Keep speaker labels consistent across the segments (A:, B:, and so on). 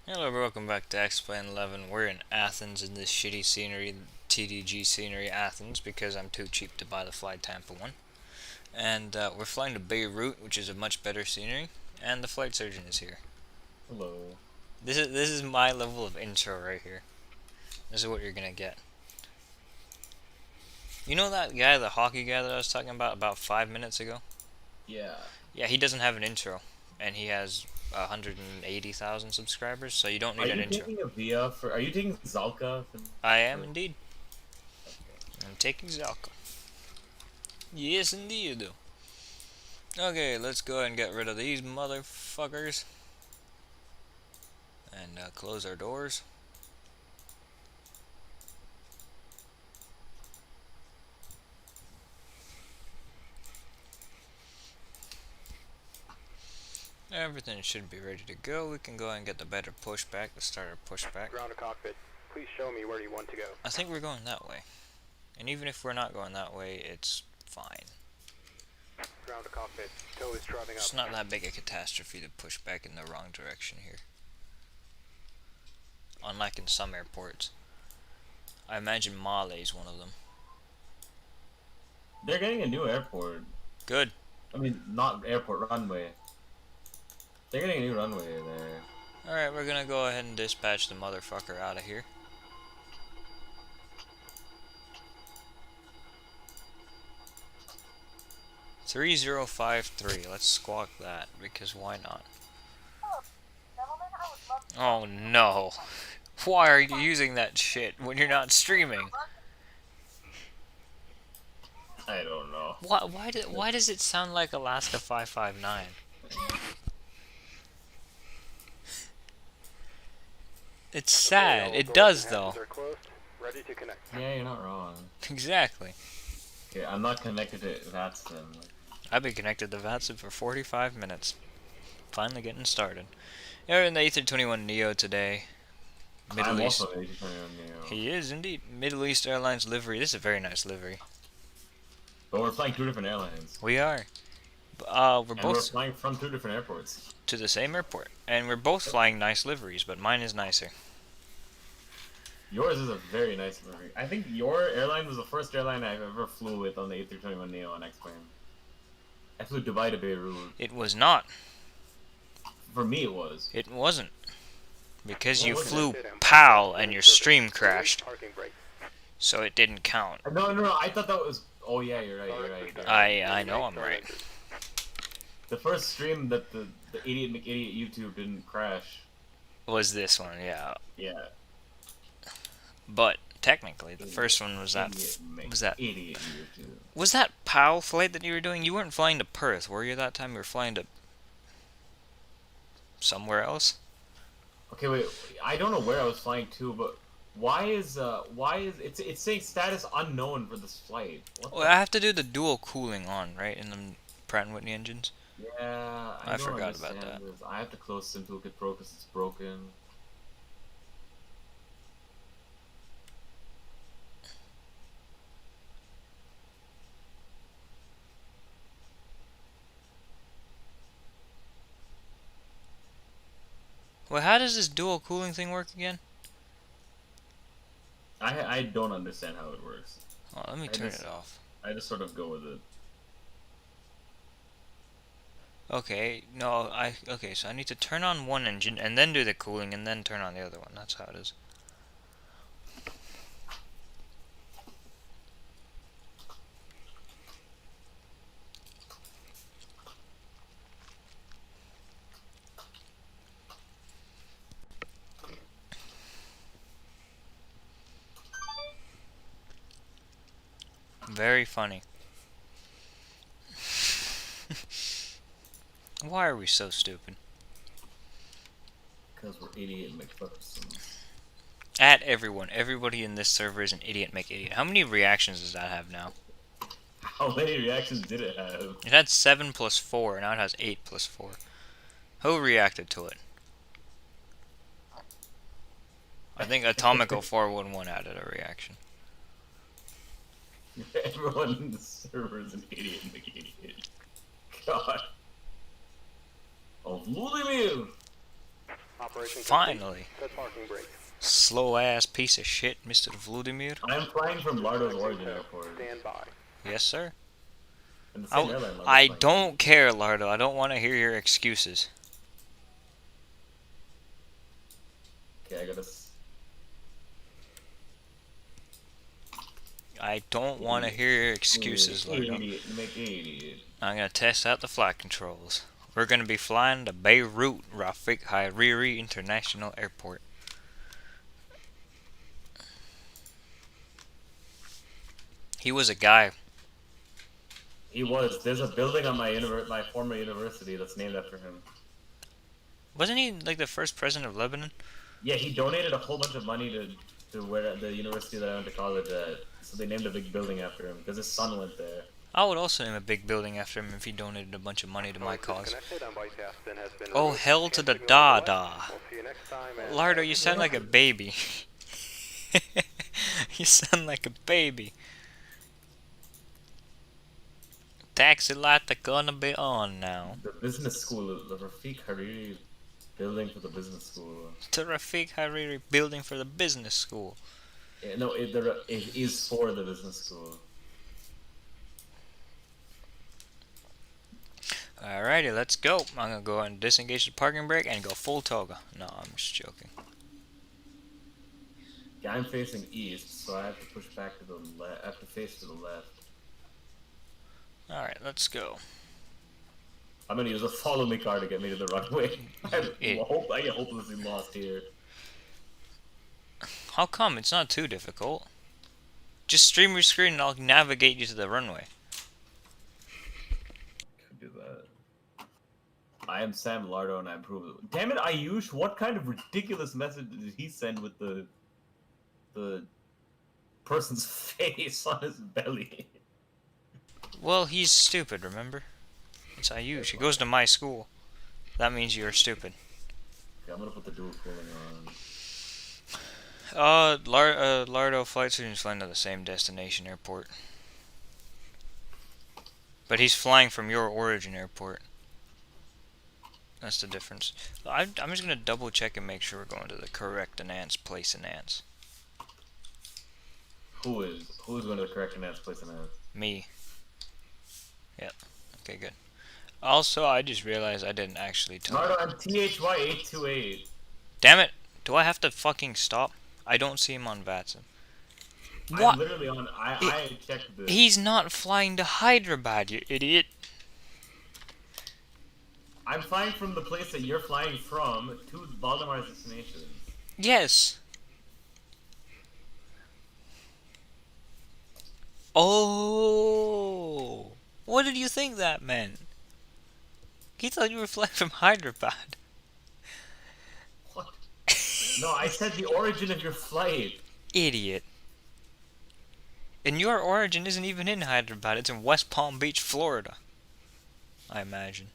A: Hello, welcome back to X-Plane 11. We're in Athens in this shitty scenery, TDG scenery Athens, because I'm too cheap to buy the Fly Tampa one. And we're flying to Beirut, which is a much better scenery, and the flight surgeon is here.
B: Hello.
A: This is my level of intro right here. This is what you're gonna get. You know that guy, the hockey guy that I was talking about 5 minutes ago?
B: Yeah.
A: Yeah, he doesn't have an intro, and he has 180,000 subscribers, so you don't
B: Are
A: need an
B: you
A: intro.
B: taking a VIA for? Are you taking Zalka
A: I am
B: for?
A: indeed.
B: Okay.
A: I'm taking Zalka. Yes, indeed. Okay, let's go ahead and get rid of these motherfuckers. And close our doors. Everything should be ready to go. We can go ahead and get the better pushback. Let's start our pushback.
C: Ground to cockpit. Please show me where you want to go.
A: I think we're going that way. And even if we're not going that way, it's fine.
C: Ground to cockpit. ToLiss driving up.
A: It's not that big a catastrophe to push back in the wrong direction here. Unlike in some airports. I imagine Male is one of them.
B: They're getting a new airport.
A: Good.
B: I mean, not airport, runway. They're getting a new runway there.
A: Alright, we're gonna go ahead and dispatch the motherfucker out of here. "3053, let's squawk that, because why not? Oh no. Why are you using that shit when you're not streaming?
B: I don't know.
A: Why does it sound like Alaska 559? It's sad. It does though.
C: Are closed. Ready to connect.
B: Yeah, you're not wrong.
A: Exactly.
B: Okay, I'm not connected to Vatson.
A: I've been connected to VATSIM for 45 minutes. Finally getting started. You're in the A321NEO today.
B: I'm
A: Middle East.
B: also an A321NEO.
A: He is indeed. Middle East Airlines livery. This is a very nice livery.
B: But we're flying two different airlines.
A: We are. We're
B: And we're
A: both
B: flying from two different airports.
A: to the same airport. And we're both flying nice liveries, but mine is nicer.
B: Yours is a very nice livery. I think your airline was the first airline I've ever flew with on the A321NEO on X-Plane. I flew Dubai to Beirut.
A: It was not.
B: For me, it was.
A: It wasn't. Because
B: Well,
A: you
B: look at
A: flew
C: that.
A: PAL and your stream
C: Release
A: crashed.
C: Parking brake.
A: So it didn't count.
B: No. I thought that was. Oh yeah, you're right. You're right. You're right.
A: I know I'm right.
B: The first stream that the idiot McIdiot YouTube didn't crash.
A: Was this one, yeah.
B: Yeah.
A: But technically, the first one was that.
B: Idiot YouTube.
A: Was that PAL flight that you were doing? You weren't flying to Perth, were you? That time you were flying to somewhere else.
B: Okay, wait. I don't know where I was flying to, but why is it's saying status unknown for this flight? What
A: Well, I have to do the dual cooling on, right, in the Pratt & Whitney engines.
B: Yeah,
A: I
B: don't
A: forgot about
B: understand
A: that.
B: this. I have to close SimToolkit Pro because it's broken.
A: Well, how does this dual cooling thing work again?
B: I don't understand how it works.
A: Oh, let me turn it off.
B: I just sort of go with it.
A: Okay, no, okay, so I need to turn on one engine and then do the cooling and then turn on the other one. That's how it is. Very funny. Why are we so stupid?
B: Because we're idiot McPhersons.
A: At everyone. Everybody in this server is an idiot McIdiot. How many reactions does that have now?
B: How many reactions did it have?
A: It had 7 plus 4, now it has 8 plus 4. Who reacted to it? I think Atomico 411 added a reaction.
B: Everyone in the server is an idiot McIdiot. God. Oh, Vladimir!
C: Operation
A: Finally.
C: complete. Set parking brake.
A: Slow ass piece of shit, Mr. Vladimir.
B: I'm flying from Lardo's origin airport.
C: Stand by.
A: Yes, sir.
B: And the same airline Lardo's
A: I
B: flying
A: don't care, Lardo. I don't want to hear your excuses.
B: Okay, I gotta.
A: I don't want to hear your excuses, Lardo.
B: Idiot, you make idiot.
A: I'm going to test out the flight controls. We're going to be flying to Beirut Rafik Hariri International Airport. He was a guy.
B: He was. There's a building on my former university that's named after him.
A: Wasn't he like the first president of Lebanon?
B: Yeah, he donated a whole bunch of money to where the university that I went to college at. So they named a big building after him because his son went there.
A: I would also name a big building after him if he donated a bunch of money to my cause.
C: Disconnected. Has been
A: Oh,
C: removed.
A: hell to the
C: Can't signal
A: da-da.
C: We'll see you next time, and
A: Lardo, you sound like a baby. You sound like a baby. Taxi light are gonna be on now.
B: The business school, the Rafik Hariri building for the business school.
A: To Rafik Hariri building for the business school.
B: No, it is for the business school.
A: Alrighty, let's go. I'm gonna go and disengage the parking brake and go full toga. No, I'm just joking.
B: Yeah, I'm facing east, so I have to push back to the left. I have to face to the left.
A: Alright, let's go.
B: I'm gonna use a follow me car to get me to the runway. I get hopelessly lost here.
A: How come? It's not too difficult. Just stream your screen and I'll navigate you to the runway.
B: Could do that. I am Sam Lardo and I approve it. Damn it, Ayush! What kind of ridiculous message did he send with the person's face on his belly?
A: Well, he's stupid, remember? It's Ayush. He goes to my school. That means you're stupid.
B: Okay, I'm gonna put the dual cooling on.
A: Lardo flight student's flying to the same destination airport. But he's flying from your origin airport. That's the difference. I'm just gonna double check and make sure we're going to the correct place in Ants.
B: Who's going to the correct enhanced place in that?
A: Me. Yep. Okay, good. Also, I just realized I didn't actually tell
B: Lardo, I'm THY828.
A: Damn it! Do I have to fucking stop? I don't see him on VATSIM.
B: I'm
A: What?
B: literally on. I checked this.
A: He's not flying to Hyderabad, you idiot.
B: I'm flying from the place that you're flying from to Valdemar's destination.
A: Yes. Oh. What did you think that meant? He thought you were flying from Hyderabad.
B: What? No, I said the origin of your flight.
A: Idiot. And your origin isn't even in Hyderabad, it's in West Palm Beach, Florida. I imagine.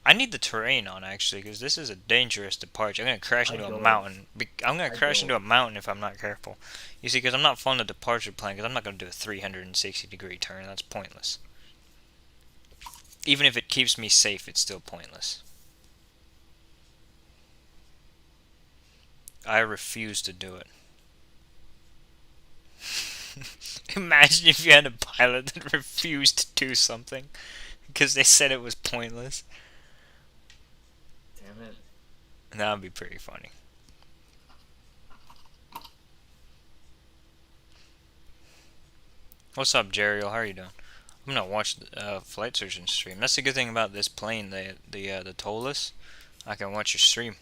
A: I need the terrain on, actually, because this is a dangerous departure. I'm going to crash into a mountain. I'm going to crash into a mountain if I'm not careful. You see, because I'm not following the departure plan, because I'm not going to do a 360-degree turn. That's pointless. Even if it keeps me safe, it's still pointless. I refuse to do it. Imagine if you had a pilot that refused to do something because they said it was pointless.
B: Damn it.
A: That would be pretty funny. What's up, Jeriel? How are you doing? I'm gonna watch the Flight Surgeon stream. That's the good thing about this plane, the ToLiss. I can watch your stream.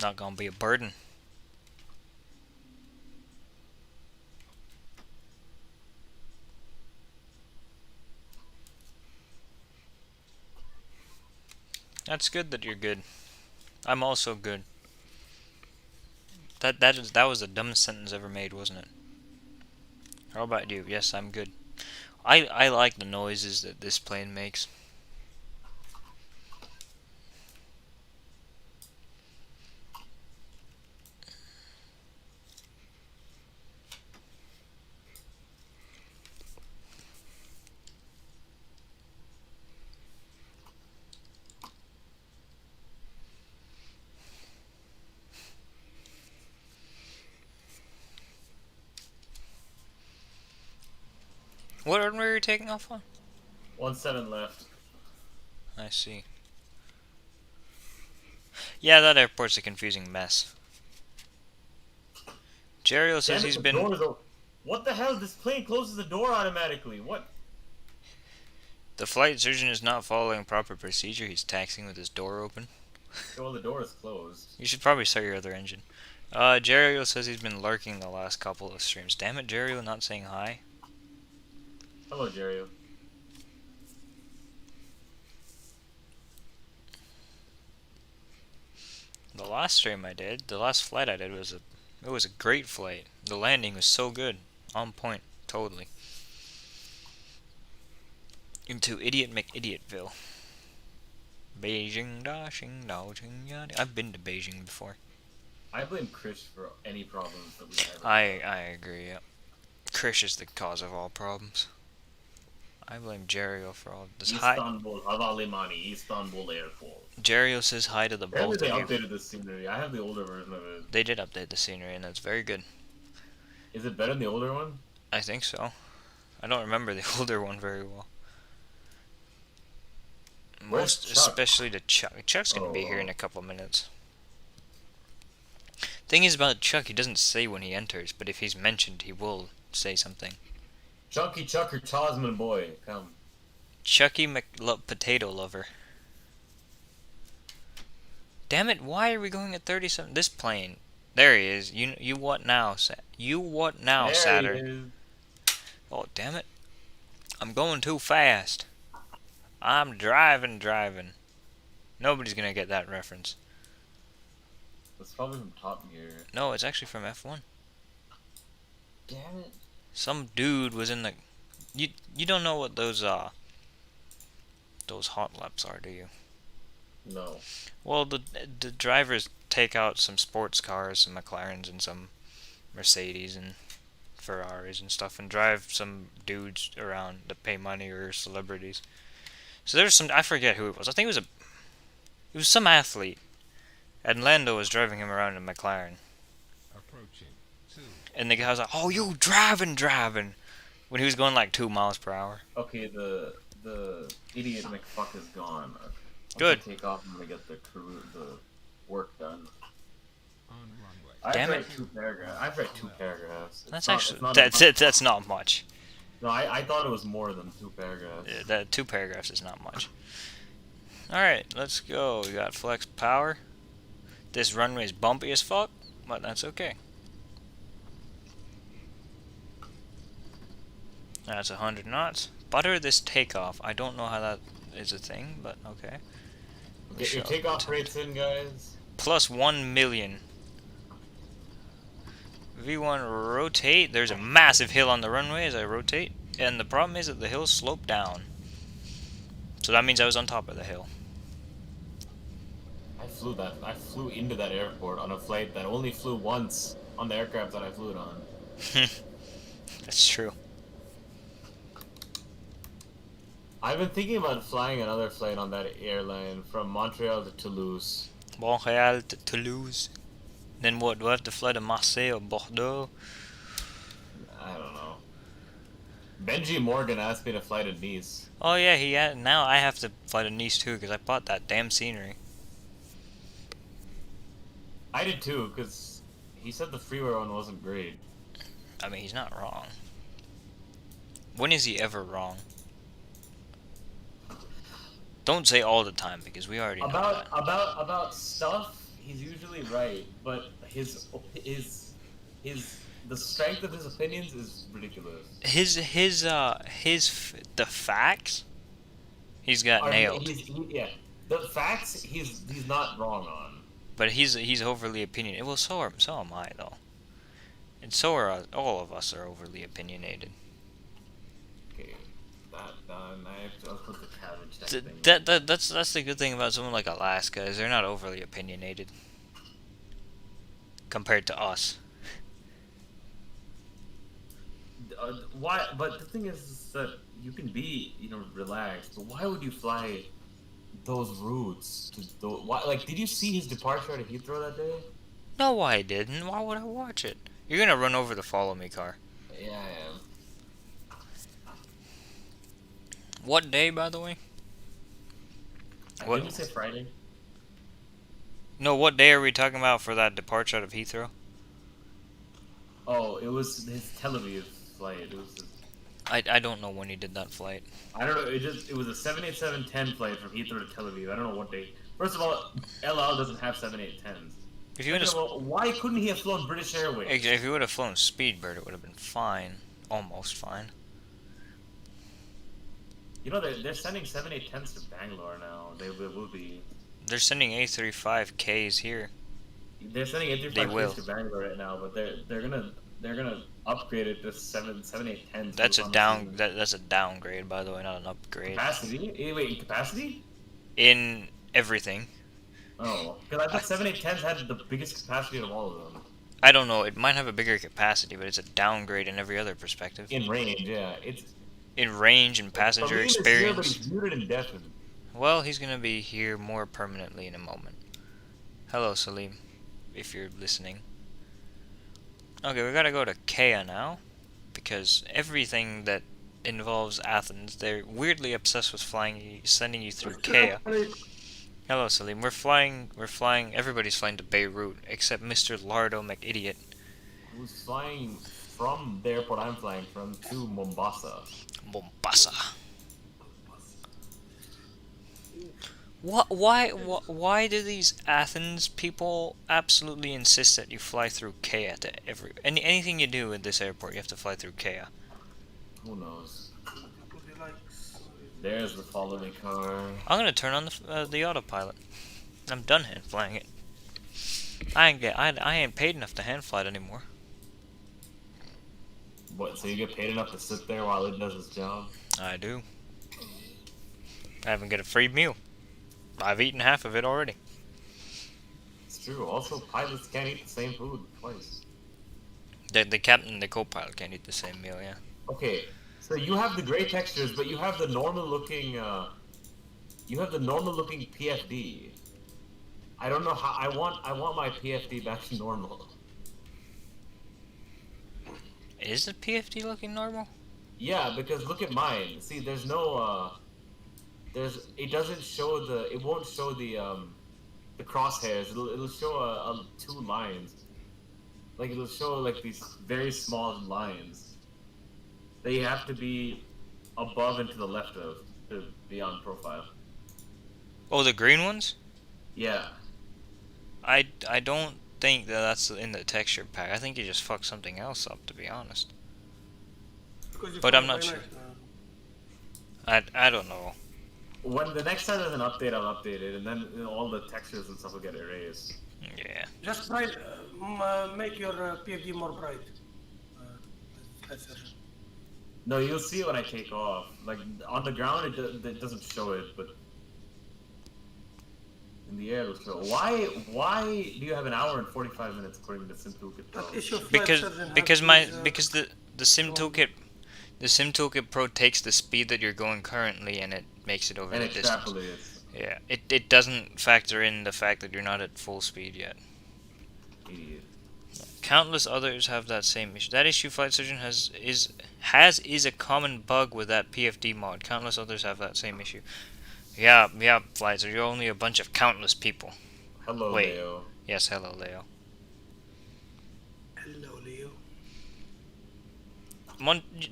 A: Not gonna be a burden. That's good that you're good. I'm also good. That was the dumbest sentence ever made, wasn't it? How about you? Yes, I'm good. I like the noises that this plane makes. What runway are you taking off on?
B: 17 left.
A: I see. Yeah, that airport's a confusing mess. Jeriel says
B: Damn it,
A: he's
B: the
A: been...
B: doors are... What the hell? This plane closes the door automatically. What?
A: The flight surgeon is not following proper procedure. He's taxiing with his door open.
B: Well, the door is closed.
A: You should probably start your other engine. Jeriel says he's been lurking the last couple of streams. Damn it, Jeriel, not saying hi.
B: Hello, Jerry.
A: The last stream I did, the last flight I did it was a great flight. The landing was so good. On point. Totally. Into Idiot McIdiotville. Beijing, dashing, dodging, yada. I've been to Beijing before.
B: I blame Chris for any problems that we have.
A: I agree, yeah. Krish is the cause of all problems. I blame Jeriel for all this. Hi.
B: Istanbul Havalimanı, Istanbul Airport.
A: Jeriel says hi to the
B: Apparently
A: both
B: they
A: of you.
B: updated the scenery. I have the older version of it.
A: They did update the scenery, and that's very good.
B: Is it better than the older one?
A: I think so. I don't remember the older one very well.
B: Where's
A: Most
B: Chuck?
A: especially to Chuck. Chuck's gonna be here in a couple minutes. Thing is about Chuck, he doesn't say when he enters, but if he's mentioned, he will say something.
B: Chunky Chucker Chosman boy, come.
A: Chucky Potato Lover. Damn it! Why are we going at 37? This plane. There he is. You what now? You what now,
B: There
A: Saturn?
B: he is.
A: Oh damn it! I'm going too fast. I'm driving. Nobody's gonna get that reference.
B: That's probably from Top Gear.
A: No, it's actually from F1.
B: Damn it.
A: Some dude was in the... You don't know what those hot laps are, do you?
B: No.
A: Well, the drivers take out some sports cars, some McLarens and some Mercedes and Ferraris and stuff, and drive some dudes around that pay money or celebrities. So there's some... I forget who it was. I think it was some athlete. And Lando was driving him around in a McLaren.
D: Approaching 2.
A: And the guy was like, "Oh, you driving," when he was going like 2 miles per hour.
B: Okay, the idiot McFuck is gone. I'm
A: Good.
B: gonna take off. I'm gonna get the work done.
D: On runway.
A: Damn
B: I've
A: it.
B: read 2 paragraphs. I've read 2 paragraphs.
A: That's
B: It's
A: actually
B: not
A: that's
B: much.
A: it. That's not much.
B: No, I thought it was more than 2 paragraphs.
A: Yeah, that 2 paragraphs is not much. All right, let's go. We got flex power. This runway is bumpy as fuck, but that's okay. That's 100 knots. Butter this takeoff. I don't know how that is a thing, but okay.
B: Get your takeoff rates in, guys.
A: Plus 1 million. V1 rotate. There's a massive hill on the runway as I rotate, and the problem is that the hills slope down. So that means I was on top of the hill.
B: I flew into that airport on a flight that only flew once on the aircraft that I flew it on.
A: That's true.
B: I've been thinking about flying another flight on that airline from Montreal to Toulouse.
A: Montreal to Toulouse. Then what? Do I have to fly to Marseille or Bordeaux?
B: I don't know. Benji Morgan asked me to fly to Nice.
A: Oh yeah, he had. Now I have to fly to Nice too because I bought that damn scenery.
B: I did too, because he said the freeware one wasn't great.
A: I mean, he's not wrong. When is he ever wrong? Don't say all the time because we already know that.
B: About stuff, he's usually right, but the strength of his opinions is ridiculous.
A: The facts, he's got nailed.
B: The facts he's not wrong on.
A: But he's overly opinionated. Well, so am I though, and so are all of us are overly opinionated.
B: Okay, that done. I'll put the cabbage thing.
A: That's the good thing about someone like Alaska is they're not overly opinionated compared to us.
B: Why? But the thing is that you can be, relaxed. But why would you fly those routes to like, did you see his departure at Heathrow that day?
A: No, I didn't. Why would I watch it? You're gonna run over the follow me car.
B: Yeah, I am.
A: What day, by the way? What?
B: Didn't you say Friday?
A: No, what day are we talking about for that departure out of Heathrow?
B: Oh, it was his Tel Aviv flight. It was his,
A: I don't know when he did that flight.
B: I don't know. It was a 787-10 flight from Heathrow to Tel Aviv. I don't know what day. First of all, El Al doesn't have 787s.
A: If you would
B: Second of
A: have,
B: all, why couldn't he have flown British Airways?
A: if you would have flown Speedbird, it would have been fine, almost fine.
B: You know they're sending 787s to Bangalore now. They will be.
A: They're sending A35Ks here.
B: They're sending
A: They will.
B: 835s to Bangalore right now, but they're gonna upgrade it to 787s.
A: That's a that's a downgrade, by the way, not an upgrade.
B: Capacity? Wait, in capacity?
A: In everything.
B: Oh, because I thought 787s had the biggest capacity of all of them.
A: I don't know. It might have a bigger capacity, but it's a downgrade in every other perspective.
B: In range, yeah. It's
A: In range and passenger
B: Salim is here, but
A: experience.
B: he's muted and deafened.
A: Well, he's gonna be here more permanently in a moment. Hello, Salim, if you're listening. Okay, we gotta go to Kea now, because everything that involves Athens, they're weirdly obsessed with sending you through Kea. Hello, Salim. We're flying, everybody's flying to Beirut, except Mr. Lardo McIdiot.
B: Who's flying from the airport I'm flying from to Mombasa.
A: Mombasa. Why do these Athens people absolutely insist that you fly through Kea to anything you do at this airport, you have to fly through Kea?
B: Who knows? There's the follow me car.
A: I'm gonna turn on the autopilot. I'm done hand flying it. I ain't paid enough to hand fly it anymore.
B: What, so you get paid enough to sit there while it does its job?
A: I do. I haven't get a free meal. I've eaten half of it already.
B: It's true. Also, pilots can't eat the same food twice.
A: The captain and the co-pilot can't eat the same meal, yeah.
B: Okay, so you have the gray textures, but you have the normal looking, PFD. I don't know how, I want my PFD back to normal.
A: Is the PFD looking normal?
B: Yeah, because look at mine. See, there's no, it doesn't show it won't show the crosshairs. It'll show two lines. Like, it'll show, like, these very small lines that you have to be above and to the left of to be on profile.
A: Oh, the green ones?
B: Yeah.
A: I don't think that's in the texture pack. I think you just fucked something else up, to be honest. But I'm not sure. I don't know.
B: When the next time there's an update, I'll update it, and then all the textures and stuff will get erased.
A: Yeah.
E: Just make your PFD more bright. That's it.
B: No, you'll see it when I take off. Like, on the ground, it doesn't show it, but in the air it'll show. Why do you have an hour and 45 minutes according to the Sim Toolkit Pro?
A: Because the Sim Toolkit Pro takes the speed that you're going currently and it makes it over
B: And
A: the distance.
B: extrapolates.
A: Yeah, it doesn't factor in the fact that you're not at full speed yet.
B: Idiot.
A: Countless others have that same issue. That issue Flight Surgeon is a common bug with that PFD mod. Countless others have that same issue. Yeah, Flight Surgeon, you're only a bunch of countless people.
B: Hello,
A: Wait.
B: Leo.
A: Yes, hello, Leo.
E: Hello, Leo.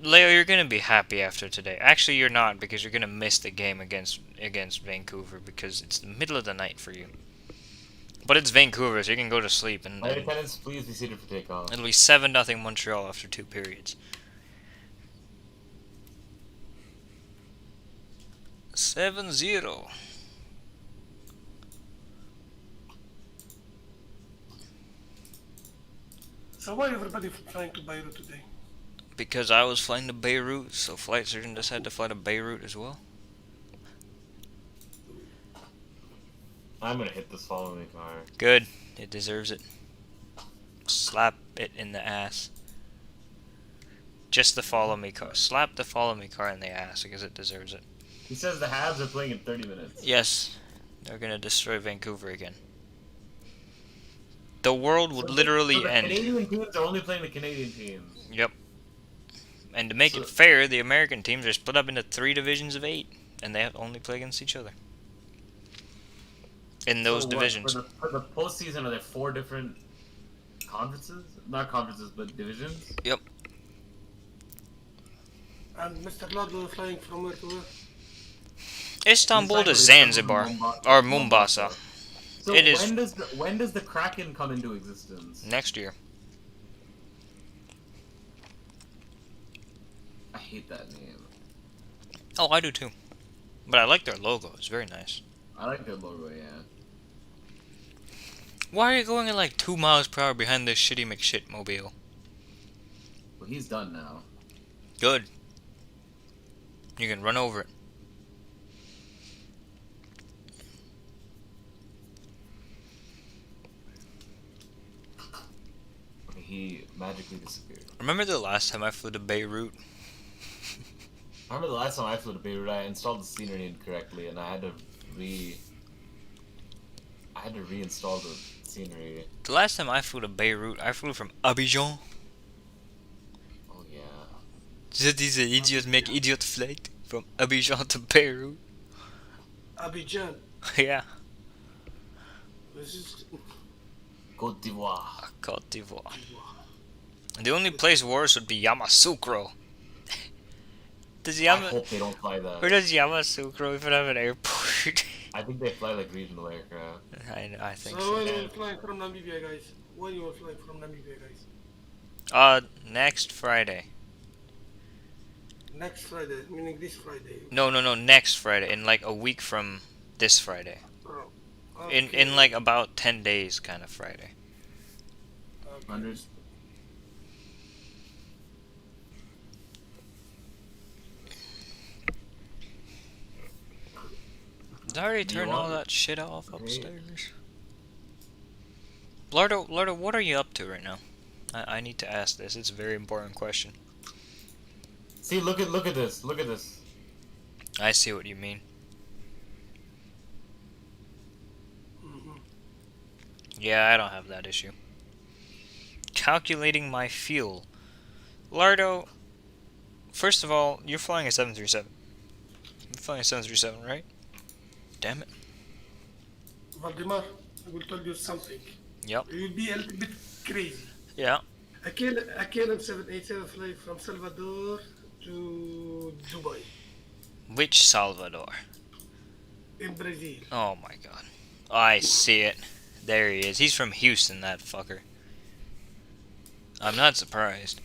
A: Leo, you're gonna be happy after today. Actually, you're not, because you're gonna miss the game against Vancouver, because it's the middle of the night for you. But it's Vancouver, so you can go to sleep, and
B: Flight attendants, please be seated for takeoff.
A: it'll be 7-0 Montreal after 2 periods. 7-0.
E: So why everybody flying to Beirut today?
A: Because I was flying to Beirut, so Flight Surgeon decided to fly to Beirut as well.
B: I'm gonna hit this follow me car.
A: Good. It deserves it. Slap it in the ass. Just the follow me car. Slap the follow me car in the ass because it deserves it.
B: He says the Habs are playing in 30 minutes.
A: Yes. They're gonna destroy Vancouver again. The world would literally
B: so the
A: end.
B: Canadian teams are only playing the Canadian teams.
A: Yep. And to make it fair, the American teams are split up into 3 divisions of 8, and they have to only play against each other in those divisions.
B: For the postseason, are there 4 different conferences? Not conferences, but divisions?
A: Yep.
E: And Mr. Lord was flying from where to where?
A: Istanbul to Zanzibar or Mombasa
B: So
A: It is-
B: when does the Kraken come into existence?
A: next year.
B: I hate that name.
A: Oh, I do too. But I like their logo. It's very nice.
B: I like their logo, yeah.
A: Why are you going at like 2 miles per hour behind this shitty McShit mobile?
B: Well, he's done now.
A: Good. You can run over it.
B: Okay, he magically disappeared.
A: Remember the last time I flew to Beirut?
B: I remember the last time I flew to Beirut, I installed the scenery incorrectly, and I had to reinstall the scenery.
A: The last time I flew to Beirut, I flew from Abidjan.
B: Oh yeah.
A: That is an idiot make idiot flight from Abidjan to Beirut.
E: Abidjan.
A: Yeah.
E: This is
B: Côte d'Ivoire.
A: Côte d'Ivoire. The only place worse would be Yamoussoukro. Does
B: I
A: Yama...
B: hope they don't fly that.
A: Where does Yamoussoukro even have an airport?
B: I think they fly like regional aircraft.
A: I think
E: so
A: so.
E: when you were flying from Namibia, guys? When you were flying from Namibia, guys?
A: Next Friday.
E: Next Friday, meaning this Friday.
A: No, next Friday. In like a week from this Friday.
E: Oh,
A: In
E: okay.
A: like about 10 days kind of Friday.
E: Okay.
B: Hundreds.
A: Did I already
B: Do you
A: turn all
B: want-
A: that shit off
B: Okay.
A: upstairs? Lardo, what are you up to right now? I need to ask this. It's a very important question.
B: See, look at this. Look at this.
A: I see what you mean.
E: Mhm.
A: Yeah, I don't have that issue. Calculating my fuel. Lardo, first of all, you're flying a 737. You're flying a 737, right? Damn it.
E: Valdemar, I will tell you something.
A: Yep.
E: You will be a little bit crazy.
A: Yeah.
E: A KLM 787 flight from Salvador to Dubai
A: Which Salvador?
E: in Brazil.
A: Oh my god. I see it. There he is. He's from Houston, that fucker. I'm not surprised.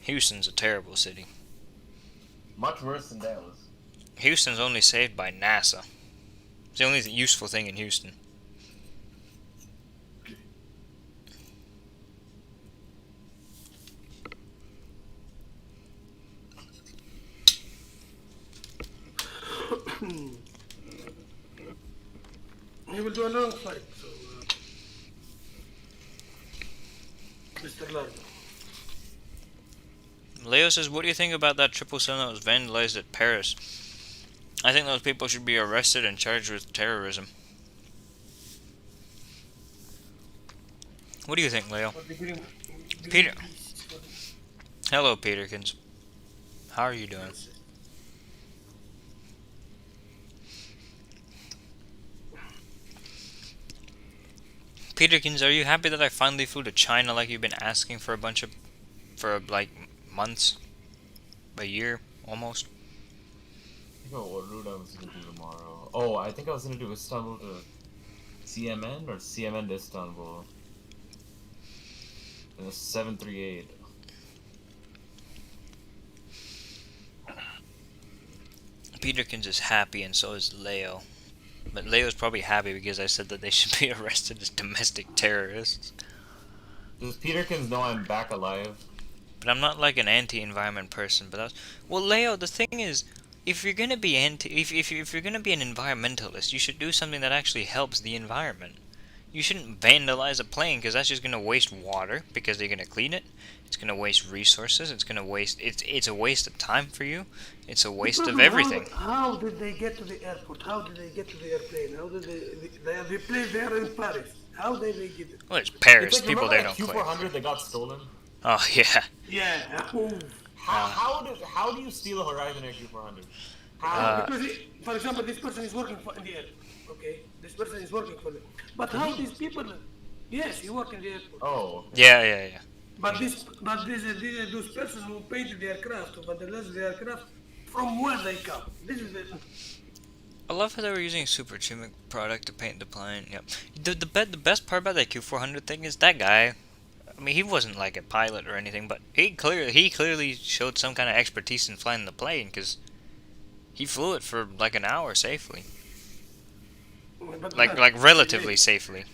A: Houston's a terrible city.
B: Much worse than Dallas.
A: Houston's only saved by NASA. It's the only useful thing in Houston.
E: He will do a long flight, so Mr. Lardo.
A: Leo says, what do you think about that 777 that was vandalized at Paris? I think those people should be arrested and charged with terrorism. What do you think, Leo? Peter. Hello, Peterkins. How are you doing? Peterkins, are you happy that I finally flew to China like you've been asking for like months? A year, almost?
B: I forgot what route I was gonna do tomorrow. Oh, I think I was gonna do Istanbul to CMN or CMN to Istanbul. And a 738.
A: Peterkins is happy and so is Leo. But Leo's probably happy because I said that they should be arrested as domestic terrorists.
B: Does Peterkins know I'm back alive?
A: But I'm not like an anti-environment person. But well, Leo, the thing is, if you're gonna be if you're gonna be an environmentalist, you should do something that actually helps the environment. You shouldn't vandalize a plane because that's just gonna waste water because they're gonna clean it. It's gonna waste resources. It's gonna waste. It's a waste of time for you. It's a waste of everything.
E: How did they get to the airport? How did they get to the airplane? How did they play there in Paris? How did they get it?
A: Well, it's Paris.
B: It's like,
A: People
B: remember
A: there
B: that
A: don't claim.
B: Q400 that got stolen?
A: Oh yeah.
E: Yeah. Oh,
B: How do you steal a Horizon Air Q400? How?
E: Because, for example, this person is working in the airport. Okay, this person is working for them. But how these people? Yes, he work in the airport.
B: Oh.
A: Yeah.
E: But those persons who painted the aircraft or vandalized the aircraft, from where they come? This is the.
A: I love how they were using super chimic product to paint the plane. Yep. The best part about that Q400 thing is that guy. I mean, he wasn't like a pilot or anything, but he clearly showed some kind of expertise in flying the plane because he flew it for like an hour safely, like relatively safely.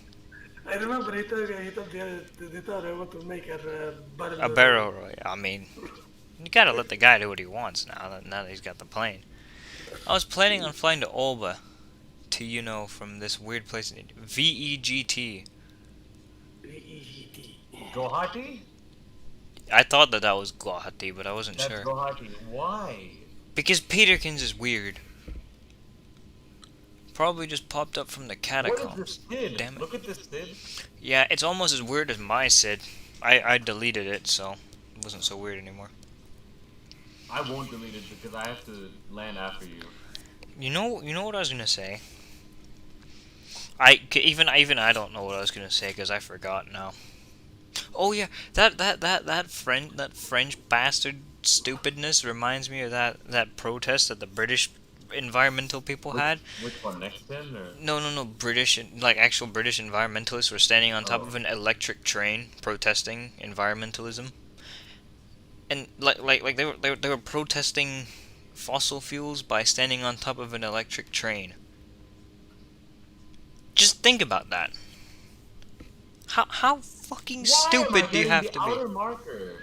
E: I remember he told I want to make a barrel.
A: A barrel roll. I mean, you gotta let the guy do what he wants now that he's got the plane. I was planning on flying to Olba, to from this weird place in VEGT.
B: Guwahati?
A: I thought that was Guwahati, but I wasn't
B: That's
A: sure.
B: Guwahati. Why?
A: Because Peterkins is weird. Probably just popped up from the catacombs.
B: What is this SID?
A: Damn it.
B: Look at this SID.
A: Yeah, it's almost as weird as my SID. I deleted it, so it wasn't so weird anymore.
B: I won't delete it because I have to land after you.
A: You know what I was gonna say? Even I don't know what I was gonna say because I forgot now. Oh yeah, that French bastard stupidness reminds me of that protest that the British environmental people had.
B: Which one, next gen or?
A: No, British, like actual British environmentalists were standing on top of an electric train protesting environmentalism. And like they were protesting fossil fuels by standing on top of an electric train. Just think about that. How fucking stupid do you have to
B: outer
A: be?
B: Marker?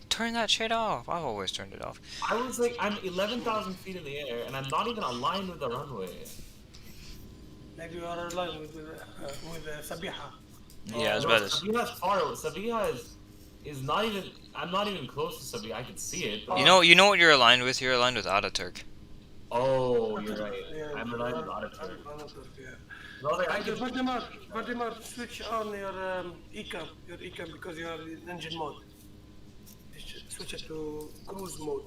A: Turn that shit off. I've always turned it off.
B: I was like, I'm 11,000 feet in the air, and I'm not even aligned with the runway.
E: Maybe you are aligned with Sabiha.
A: Yeah, I was about to.
B: Sabiha's far away. Sabiha is not even. I'm not even close to Sabiha. I can see it. But
A: You know what you're aligned with? You're aligned with Ataturk.
B: Oh, you're right.
E: Yeah,
B: I'm aligned with Auditor.
E: Yeah.
B: No, like, I can.
E: Vladimir, switch on your ECAM because you are in engine mode. Switch it to cruise mode.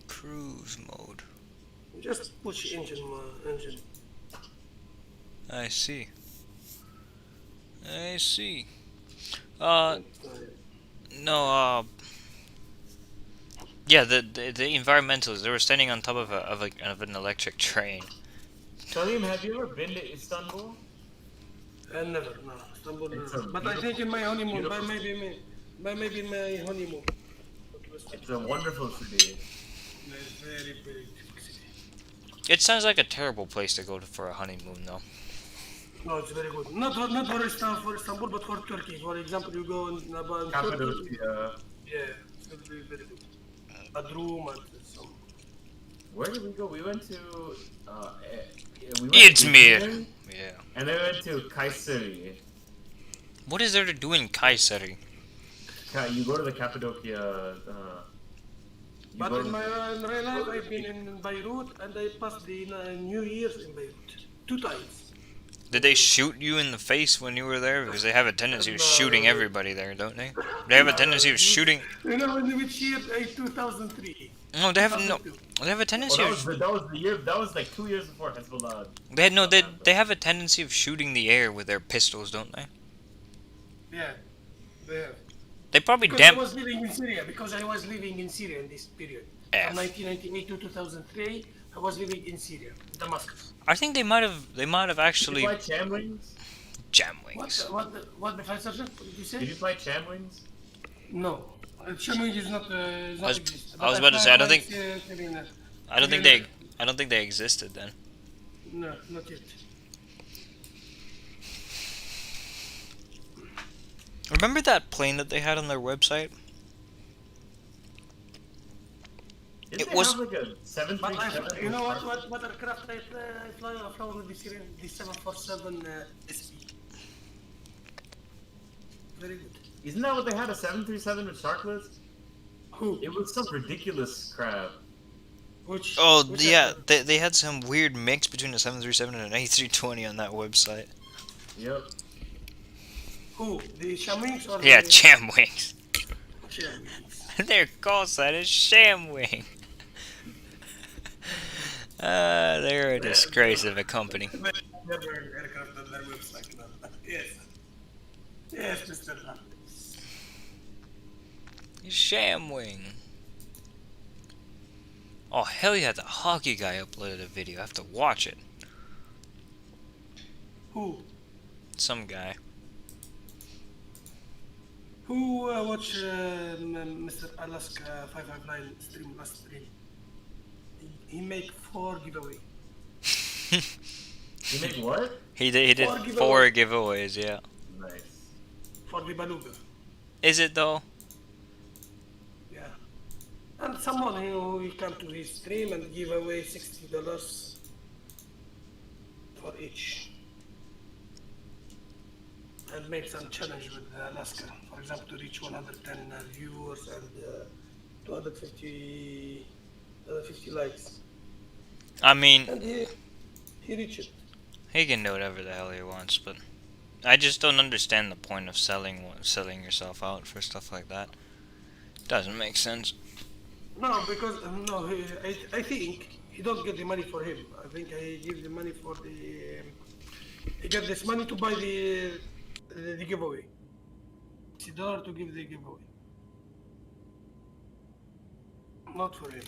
A: Cruise mode.
E: Just push engine.
A: I see. No. Yeah, the environmentalists, they were standing on top of an electric train.
B: Salim, have you ever been to Istanbul?
E: Never, no. Istanbul,
B: It's
E: no.
B: a
E: But I think in my honeymoon,
B: beautiful-
E: maybe in my honeymoon.
B: It's a wonderful city.
E: It's very, very beautiful city.
A: It sounds like a terrible place to go for a honeymoon, though.
E: No, it's very good. Not for Istanbul, but for Turkey. For example, you go in Turkey.
B: Cappadocia.
E: Yeah, it's going to be very good. Badrum and some.
B: Where did we go? We went to. We went
A: It's
B: to
A: me.
B: Izmir,
A: Yeah.
B: And then we went to Kayseri.
A: What is there to do in Kayseri?
B: You go to the Cappadocia.
E: But in real life, I've been in Beirut and I passed the New Year's in Beirut 2 times.
A: Did they shoot you in the face when you were there? Because they have a tendency of shooting everybody there, don't they? They have a tendency of shooting.
E: You know in which year? 2003.
A: No, they have no. They have a
B: Oh,
A: tendency
B: that
A: of.
B: was the year. That was like 2 years before Hezbollah.
A: They have a tendency of shooting the air with their pistols, don't they?
E: Yeah, they have.
A: They probably
E: Because I was living in Syria in this period.
A: F.
E: From 1998 to 2003, I was living in Syria, Damascus.
A: I think they might have actually
B: Did you fly Cham Wings?
A: jam wings.
E: What the flight sergeant? What did you say?
B: Did you fly Cham Wings?
E: No. Shaming is not exist.
A: I was about to say, I don't think they existed then.
E: No, not yet.
A: Remember that plane that they had on their website?
B: Didn't
A: It
B: they
A: was-
B: have like a
E: But
B: 737?
E: you know what aircraft I fly? I fly with the Syrian, the 747 SP. Very good.
B: Isn't that what they had, a 737 with Sharkless?
E: Who?
B: It was some ridiculous crap.
E: Which?
A: Oh
E: which
A: yeah,
E: aircraft?
A: they had some weird mix between a 737 and an A320 on that website.
B: Yep.
E: Who? The Shamings or
A: Yeah,
E: the
A: jam wings.
E: Sham wings.
A: Their call sign is Shamwing. They're a disgrace of a company.
E: Never aircraft on their website. No. Yes. Yes, Mr. Hunt.
A: Shamwing. Oh hell yeah, the hockey guy uploaded a video. I have to watch it.
E: Who?
A: Some guy.
E: Who watched Mr. Alaska 559 stream last stream? He made 4 giveaway.
B: You make what?
A: He did
E: Four
A: 4 giveaways, yeah.
B: Nice.
E: For the Beluga.
A: Is it though?
E: Yeah. And someone who will come to his stream and give away $60 for each. And make some challenge with Alaska. For example, to reach 110 viewers and 250 likes.
A: I mean,
E: And he reached it.
A: he can do whatever the hell he wants, but I just don't understand the point of selling yourself out for stuff like that. Doesn't make sense.
E: No, because I think he don't get the money for him. I think I give the money for the. He get this money to buy the giveaway. $60 to give the giveaway. Not for him.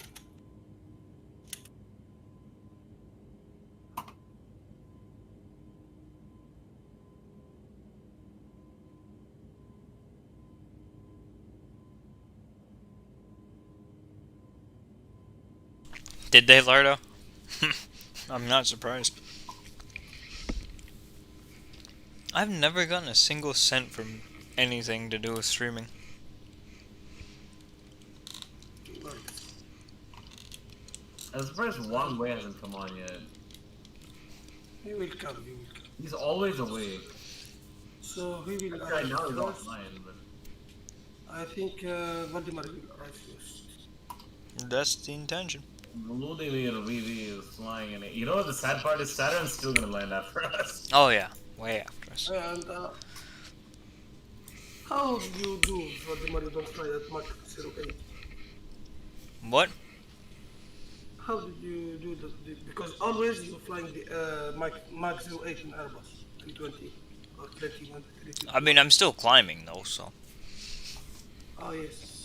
A: Did they, Lardo? I'm not surprised. I've never gotten a single cent from anything to do with streaming.
B: I'm surprised Wang Wei hasn't come on yet.
E: He will come. He will come.
B: He's always awake.
E: So he will.
B: Right now he's
E: first.
B: offline, but
E: I think Valdemar will arrive first.
A: That's the intention.
B: Ludivir VV is flying in it. You know what the sad part is? Saturn's still gonna land after us.
A: Oh yeah, way after us.
E: And how do you do Valdemar? You don't fly at Mach 08.
A: What?
E: How did you do that? Because always you're flying the Mach 08 in Airbus 320 or 31.
A: I mean, I'm still climbing though, so.
E: Oh yes.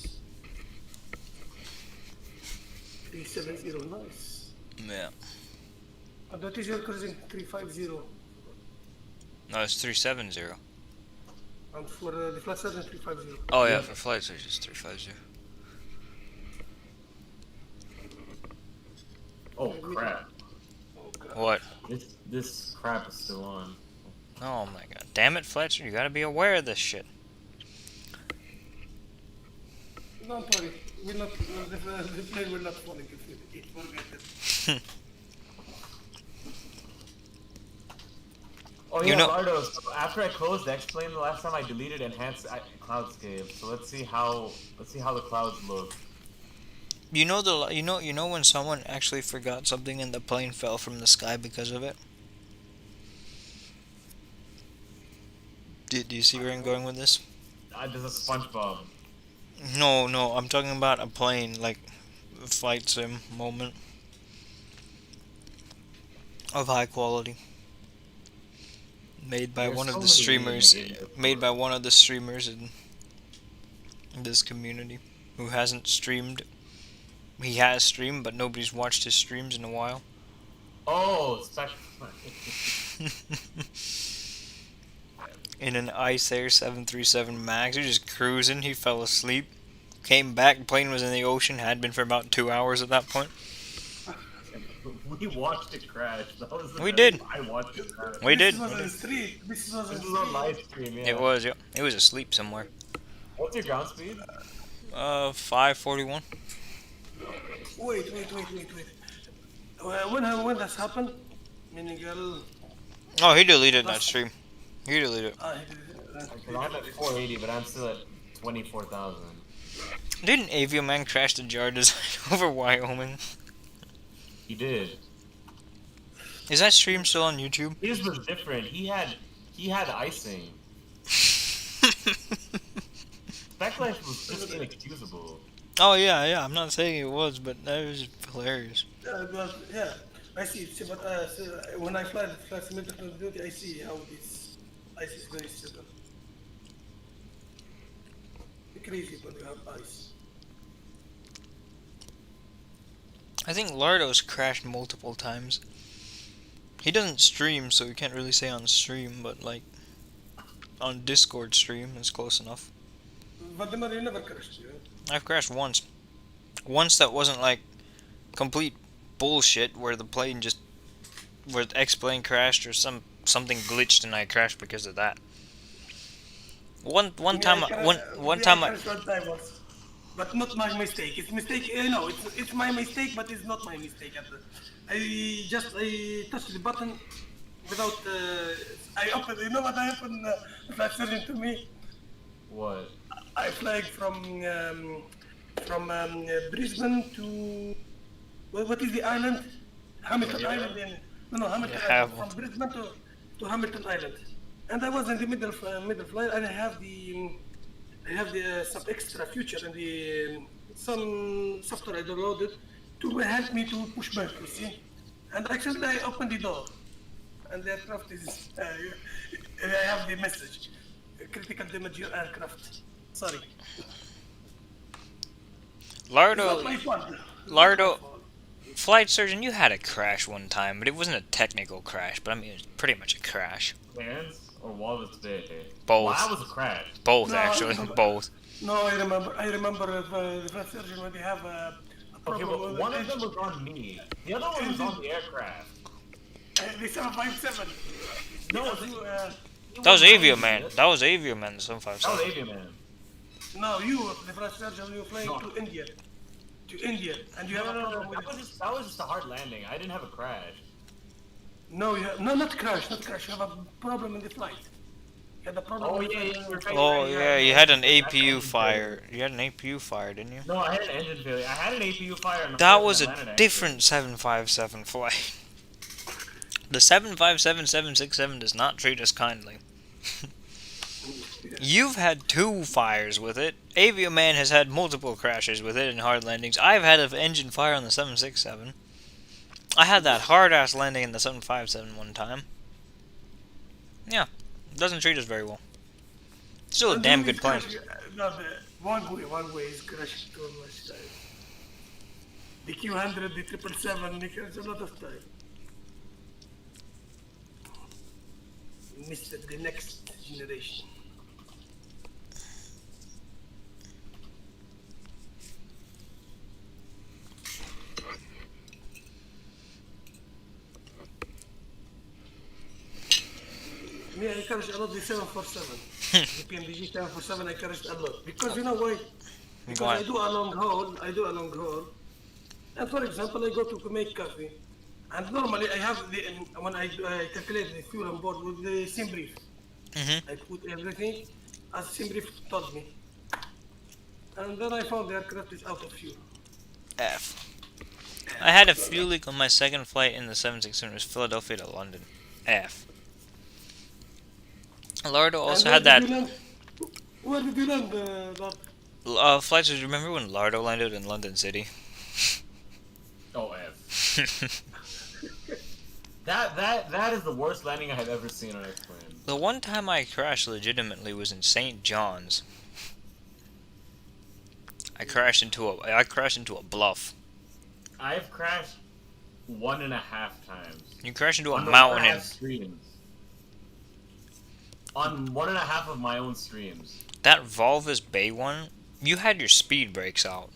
E: 370, nice.
A: Yeah.
E: And that is your cruising 350.
A: No, it's 370.
E: And for the flat sergeant 350.
A: Oh yeah, for flight search it's 350.
B: Oh crap!
A: What?
B: This crap is still on.
A: Oh my god. Damn it, Fletcher, you gotta be aware of this shit.
E: Don't worry, we're not, the plane will not fall if it forget it.
B: Oh
A: You
B: yeah,
A: know-
B: Lardo. So after I closed X-Plane the last time, I deleted enhanced cloudscape. So let's see how the clouds look.
A: You know when someone actually forgot something and the plane fell from the sky because of it? Do you see where I'm going with this?
B: There's a SpongeBob.
A: No, I'm talking about a plane, like a flight sim moment of high quality. Made by
B: There's
A: one
B: so
A: of the
B: many
A: streamers,
B: games.
A: made by one of the streamers in this community who hasn't streamed. He has streamed, but nobody's watched his streams in a while.
B: Oh,
A: In an Ice Air 737 Max, he was just cruising. He fell asleep, came back. Plane was in the ocean. Had been for about 2 hours at that point.
B: We watched it crash. That was the
A: We
B: best.
A: did.
B: I watched it crash.
A: We did.
E: This was on street. This was on
B: This was on
E: street.
B: live stream. Yeah.
A: It was. Yeah. It was asleep somewhere.
B: What's your ground speed?
A: 541.
E: Wait. When that happened, Minigal.
A: Oh, he deleted that stream. He deleted it.
B: I'm at 480, but I'm still at 24,000.
A: Didn't Avioman crash the jar design over Wyoming?
B: He did.
A: Is that stream still on YouTube?
B: His was different. He had icing. Backlife was just inexcusable.
A: Oh yeah, I'm not saying it was, but that was hilarious.
E: But yeah, I see. See, but so when I fly the flight simulator to duty, I see how this ice is very stable. Crazy when you have ice.
A: I think Lardo's crashed multiple times. He doesn't stream, so we can't really say on stream, but like on Discord stream is close enough.
E: Valdemar, you never crashed, you know?
A: I've crashed once. Once that wasn't like complete bullshit where the X-plane crashed or something glitched and I crashed because of that. One time I
E: crashed one time also. But not my mistake. It's mistake. No, it's my mistake, but it's not my mistake. I touched the button without. I opened. You know what I opened? Flight surgeon to me.
B: What?
E: I fly from Brisbane to what is the island? Hamilton
B: Yeah.
E: Island. No, Hamilton
A: Yeah,
E: Island. From Brisbane to Hamilton Island, and I was in the middle flight, and I have some extra feature and some software I downloaded to help me to push back. You see, and actually I opened the door, and the aircraft is. I have the message. Critical damage your aircraft. Sorry. It's not my
A: Lardo
E: fault.
A: Lardo Flight Surgeon, you had a crash one time, but it wasn't a technical crash, but I mean it was pretty much a crash.
B: Vans or Wallace Day?
A: Both.
B: Well, that was a crash.
A: Both
E: No,
A: actually,
E: no,
A: both.
E: No, I remember the flight surgeon when they have a
B: Okay,
E: problem
B: but
E: with
B: one
E: the
B: of them
E: engine.
B: was on me. The other one was on the aircraft.
E: The 757.
B: No,
A: That was Avioman. That was Avioman, the
B: That was
A: 757.
B: Avioman.
E: No, you, the flight surgeon, you flying
B: No.
E: to India. To India, and you have a problem with it.
B: That was just a hard landing. I didn't have a crash.
E: No, not crash. You have a problem in the flight. You had a problem
B: Oh
E: with
B: yeah,
E: the
B: yeah. You're right,
A: Oh
B: right,
A: yeah,
B: right,
A: you
B: right.
A: had an
B: That's
A: APU
B: engine
A: fire. You had an APU fire, didn't you?
B: failure. No, I had an engine failure. I had an APU fire. On the
A: That
B: flight
A: was
B: in
A: a
B: Atlanta,
A: different 757 flight. The 757-767 does not treat us kindly. You've had 2 fires with it. Avioman has had multiple crashes with it in hard landings. I've had an engine fire on the 767. I had that hard-ass landing in the 757 one time. Yeah, it doesn't treat us very well. Still a
E: And
A: damn
E: then
A: good
E: it's
A: plane.
E: crash- No, the one way is crashing too much time. The Q100, the 777, they crash a lot of time. Missed the next generation. Me, I encourage a lot the 747. The PMDG 747, I encourage a lot. Because you know why? Because
A: Why?
E: I do a long haul. And for example, I go to make coffee. And normally I have when I calculate the fuel on board with the sim brief.
A: Mm-hmm.
E: I put everything as sim brief told me. And then I found the aircraft is out of fuel.
A: F. I had a fuel leak on my second flight in the 767. It was Philadelphia to London. F. Lardo also had that.
E: Where did you land, that?
A: Flights, remember when Lardo landed in London City?
B: Oh, F. That is the worst landing I have ever seen on an airplane.
A: The one time I crashed legitimately was in St. John's. I crashed into a bluff.
B: I've crashed 1.5 times.
A: You crashed into a
B: On the
A: mountain
B: 1.5
A: in
B: streams. On 1.5 of my own streams.
A: that Volvis Bay one. You had your speed brakes out.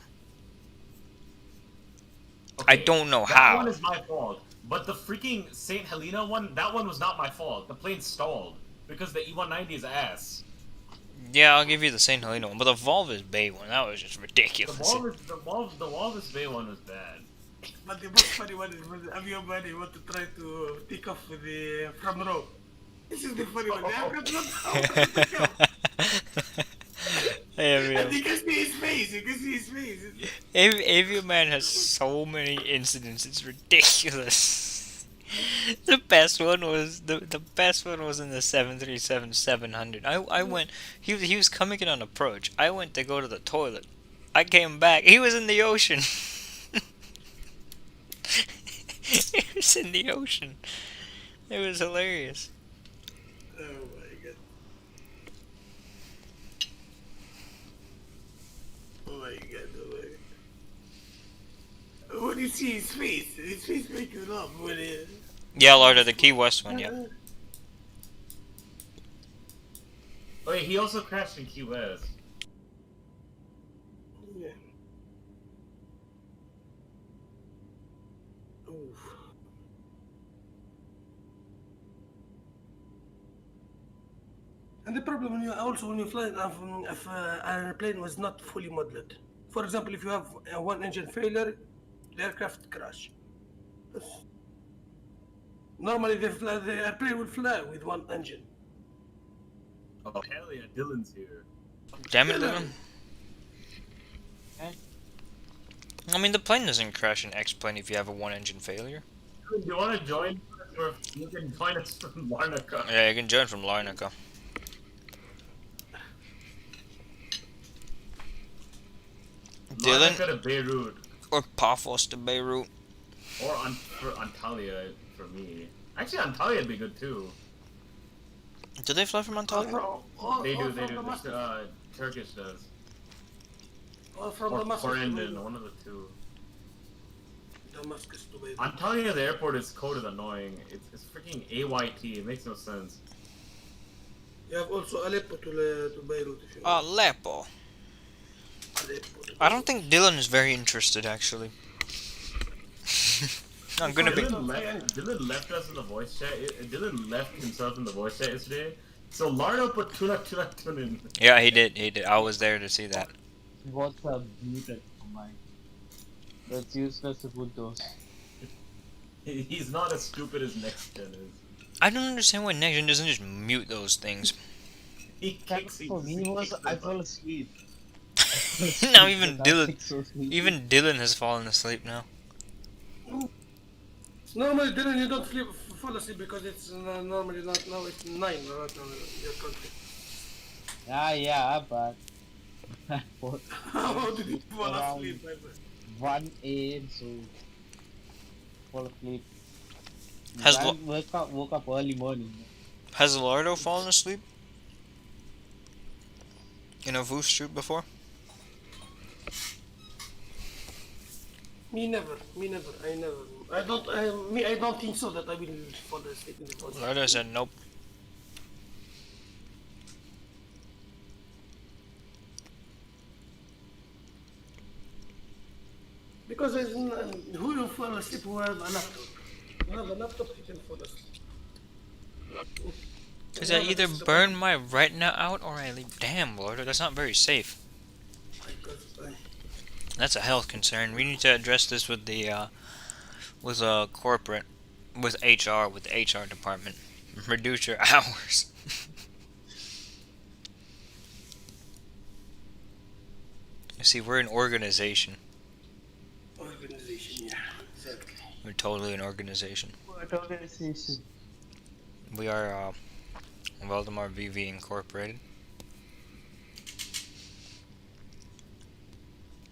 A: I don't know
B: that
A: how.
B: one is my fault. But the freaking St. Helena one, that one was not my fault. The plane stalled because the E190 is ass.
A: Yeah, I'll give you the St. Helena one, but the Volvis Bay one, that was just
B: The
A: ridiculous.
B: Walrus Bay one was bad.
E: But the most funny one is when the Avioman they want to try to take off with the from row. This is the funny one. The aircraft not how to take off. And you can see his face.
A: Avioman has so many incidents, it's ridiculous. The best one was the best one was in the 737-700. I went. He was coming in on approach. I went to go to the toilet. I came back. He was in the ocean. He was in the ocean. It was hilarious.
E: Oh my god. Oh my god, oh my god. When you see his face makes you laugh when he...
A: Yeah, Lord of the Key West one. Yep.
B: Oh, yeah, he also crashed in Key West.
E: Yeah. Oof. And the problem when you fly if an airplane was not fully modeled. For example, if you have one engine failure, the aircraft crash. Normally, the airplane will fly with one engine.
B: Oh, hell yeah, Dylan's here.
A: Damn it, Dylan. I mean, the plane doesn't crash an X-plane if you have a one-engine failure.
B: Do you want to join? Or you can join us from Larnaca.
A: Yeah, you can join from Larnaca. Dylan
B: Larnaca to Beirut.
A: or Paphos to Beirut.
B: Or for Antalya, for me. Actually, Antalya would be good too.
A: Do they fly from Antalya?
B: They do. Turkish does.
E: Or from
B: Or
E: Damascus to
B: Corendon,
E: Beirut.
B: one of the two.
E: Damascus to Beirut.
B: Antalya, the airport is coded annoying. It's freaking AYT. It makes no sense.
E: You have also Aleppo to Beirut if you want.
A: Aleppo.
E: Aleppo to
A: I don't think Dylan is very interested, actually. I'm gonna be.
B: Dylan left us in the voice chat. Dylan left himself in the voice chat yesterday. So Lardo put tuna in.
A: Yeah, he did. He did. I was there to see that.
F: What's up, muted for mine? That's useless to put those.
B: He's not as stupid as next gen is.
A: I don't understand why Next Gen doesn't just mute those things.
B: He kicks.
F: For me was I fell asleep.
A: Now even
F: I
A: Dylan,
F: was so sleepy.
A: even Dylan has fallen asleep now.
E: Normally, Dylan, you don't fall asleep because it's normally not now. It's 9 right now in your country.
F: Yeah, but
E: How did you fall
F: Around
E: asleep, my friend?
F: 1 a.m. so fall asleep.
A: Has
F: I
A: Lo-
F: woke up early morning.
A: Has Lardo fallen asleep in a Voos shoot before?
E: Me never. I never. I don't think so that I will fall asleep in the bus.
A: Lardo said nope.
E: Because who will fall asleep who have a laptop? You have a laptop, you can fall asleep.
A: Cause I either burn my retina out or I leave. Damn, Lardo, that's not very safe. That's a health concern. We need to address this with the corporate, with HR, with the HR department. Reduce your hours. You see, we're an organization.
E: Organization, yeah, exactly.
A: We're totally an organization.
F: What organization?
A: We are Valdemar VV Incorporated.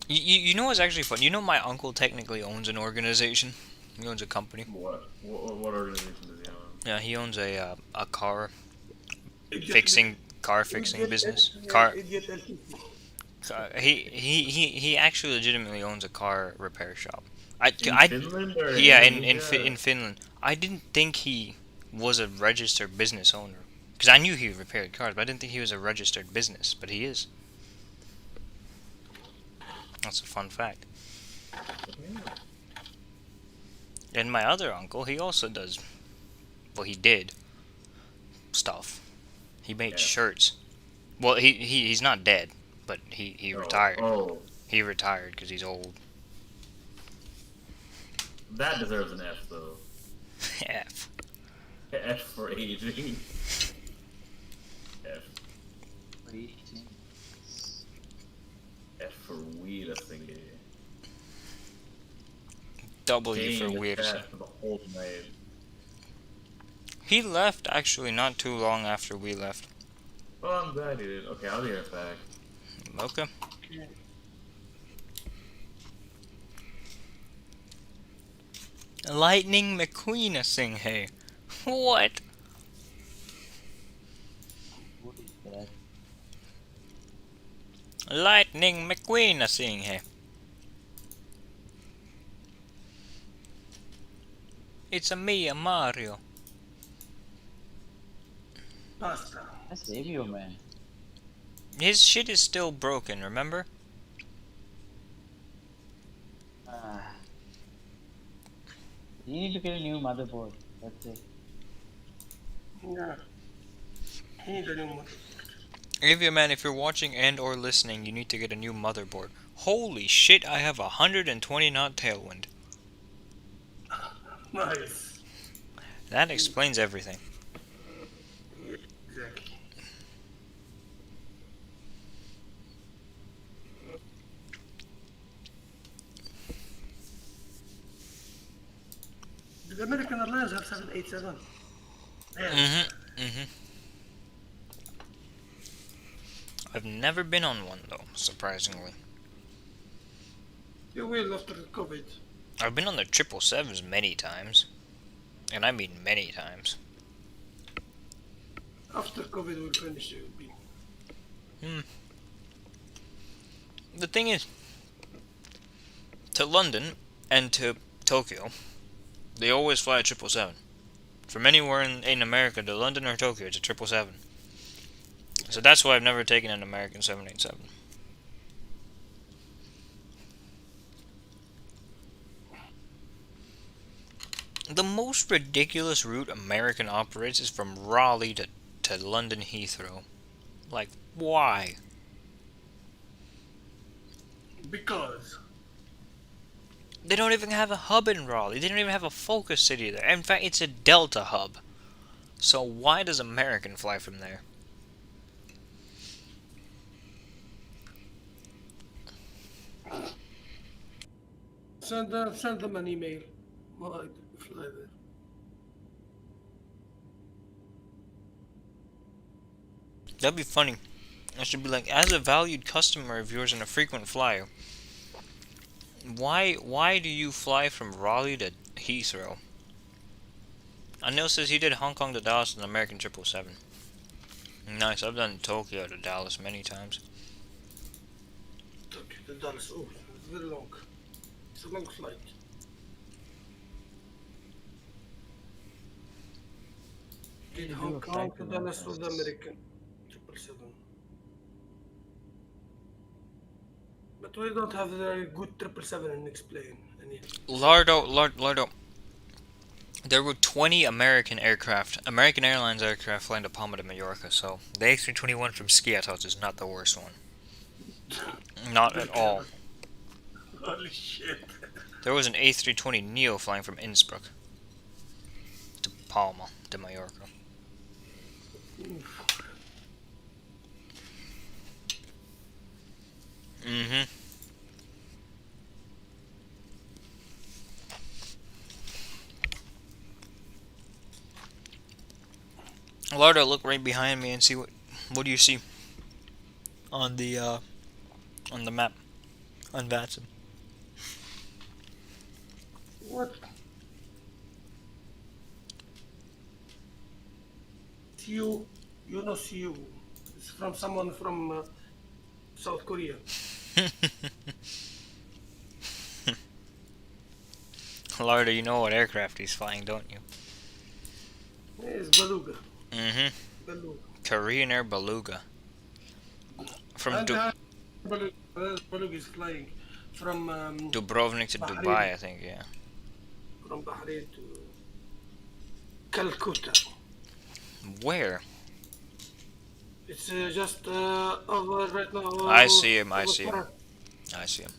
A: You know what's actually fun? You know my uncle technically owns an organization. He owns a company.
B: What organization does he have?
A: Yeah, he owns a car fixing business. He actually legitimately owns a car repair shop.
B: Finland or
A: in Finland. I didn't think he was a registered business owner because I knew he repaired cars, but I didn't think he was a registered business. But he is. That's a fun fact. And my other uncle, he also does. Well, he did stuff. He made shirts. Well, he's not dead, but he retired.
B: Oh,
A: He retired because he's old.
B: that deserves an F though.
A: F.
B: F for aging. F. F for weed, I think.
A: W for weird.
B: For the whole night.
A: He left actually not too long after we left.
B: Well, I'm glad you did. Okay, I'll be right back.
A: Okay.
E: Okay.
A: Lightning McQueen sing hey. What?
F: Who is that?
A: Lightning McQueen sing hey. It's a me, a Mario.
E: Pasta.
F: That's Avioman.
A: His shit is still broken, remember?
F: Ah. You need to get a new motherboard. That's it.
E: Yeah. He need a new one.
A: Avioman, if you're watching and or listening, you need to get a new motherboard. Holy shit, I have 120 knot tailwind.
E: Nice.
A: That explains everything.
E: Yeah, exactly. The American Airlines have 787. Yeah.
A: I've never been on one though, surprisingly.
E: You will after COVID.
A: I've been on the 777s many times. And I mean many times.
E: After COVID will finish, it will be.
A: The thing is, to London and to Tokyo, they always fly a 777. From anywhere in America to London or Tokyo, it's a 777. So that's why I've never taken an American 787. The most ridiculous route American operates is from Raleigh to London Heathrow. Like, why?
E: Because
A: They don't even have a hub in Raleigh. They don't even have a focus city there. In fact, it's a Delta hub. So why does American fly from there?
E: send them an email. Why fly there?
A: That'd be funny. I should be like, as a valued customer of yours and a frequent flyer, why do you fly from Raleigh to Heathrow? Anil says he did Hong Kong to Dallas in an American 777. Nice, I've done Tokyo to Dallas many times.
E: Okay, the Dallas. Oh, it's very long. It's a long flight. Did
F: do
E: Hong
F: a
E: Kong
F: flight
E: to
F: to
E: Dallas
F: Dallas.
E: with the American 777. But we don't have a good 777 and explain.
A: Lardo. There were 20 American Airlines aircraft flying to Palma de Mallorca, so the A321 from Skiatos is not the worst one. Not at all.
E: Holy shit.
A: There was an A320NEO flying from Innsbruck to Palma de Mallorca. Lardo, look right behind me and see what do you see on the map on Vatsim.
E: What? You know Siu. It's from someone from South Korea.
A: Lardo, you know what aircraft he's flying, don't you?
E: It's Beluga. Beluga.
A: Korean Air Beluga. From
E: And Beluga is flying from
A: Dubrovnik to
E: Bahrain.
A: Dubai, I think, yeah.
E: From Bahrain to Calcutta.
A: Where?
E: It's just over right now.
A: I see him, I
E: over
A: see him.
E: Paris.
A: I see him.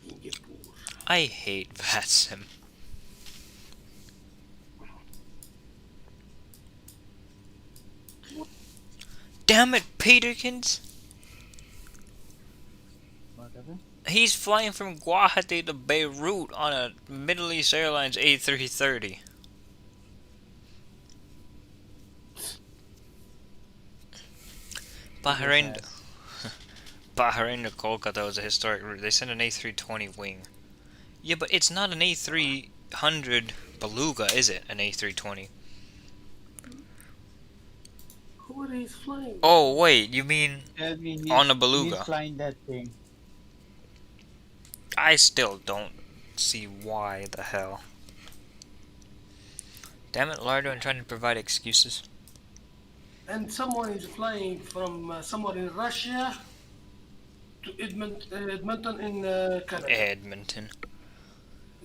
E: Singapore.
A: I hate Vatsim. Damn it, Peterkins!
F: Whatever.
A: He's flying from Guwahati to Beirut on a Middle East Airlines A330. Bahrain to Kolkata was a historic route. They sent an A320 wing. Yeah, but it's not an A300 Beluga, is it? An A320.
E: Where he's flying?
A: Oh, wait, you mean
F: Tell me
A: on a Beluga?
F: he's flying that thing.
A: I still don't see why the hell. Damn it, Lardo, I'm trying to provide excuses.
E: And someone is flying from somewhere in Russia to Edmonton in Canada.
A: Edmonton.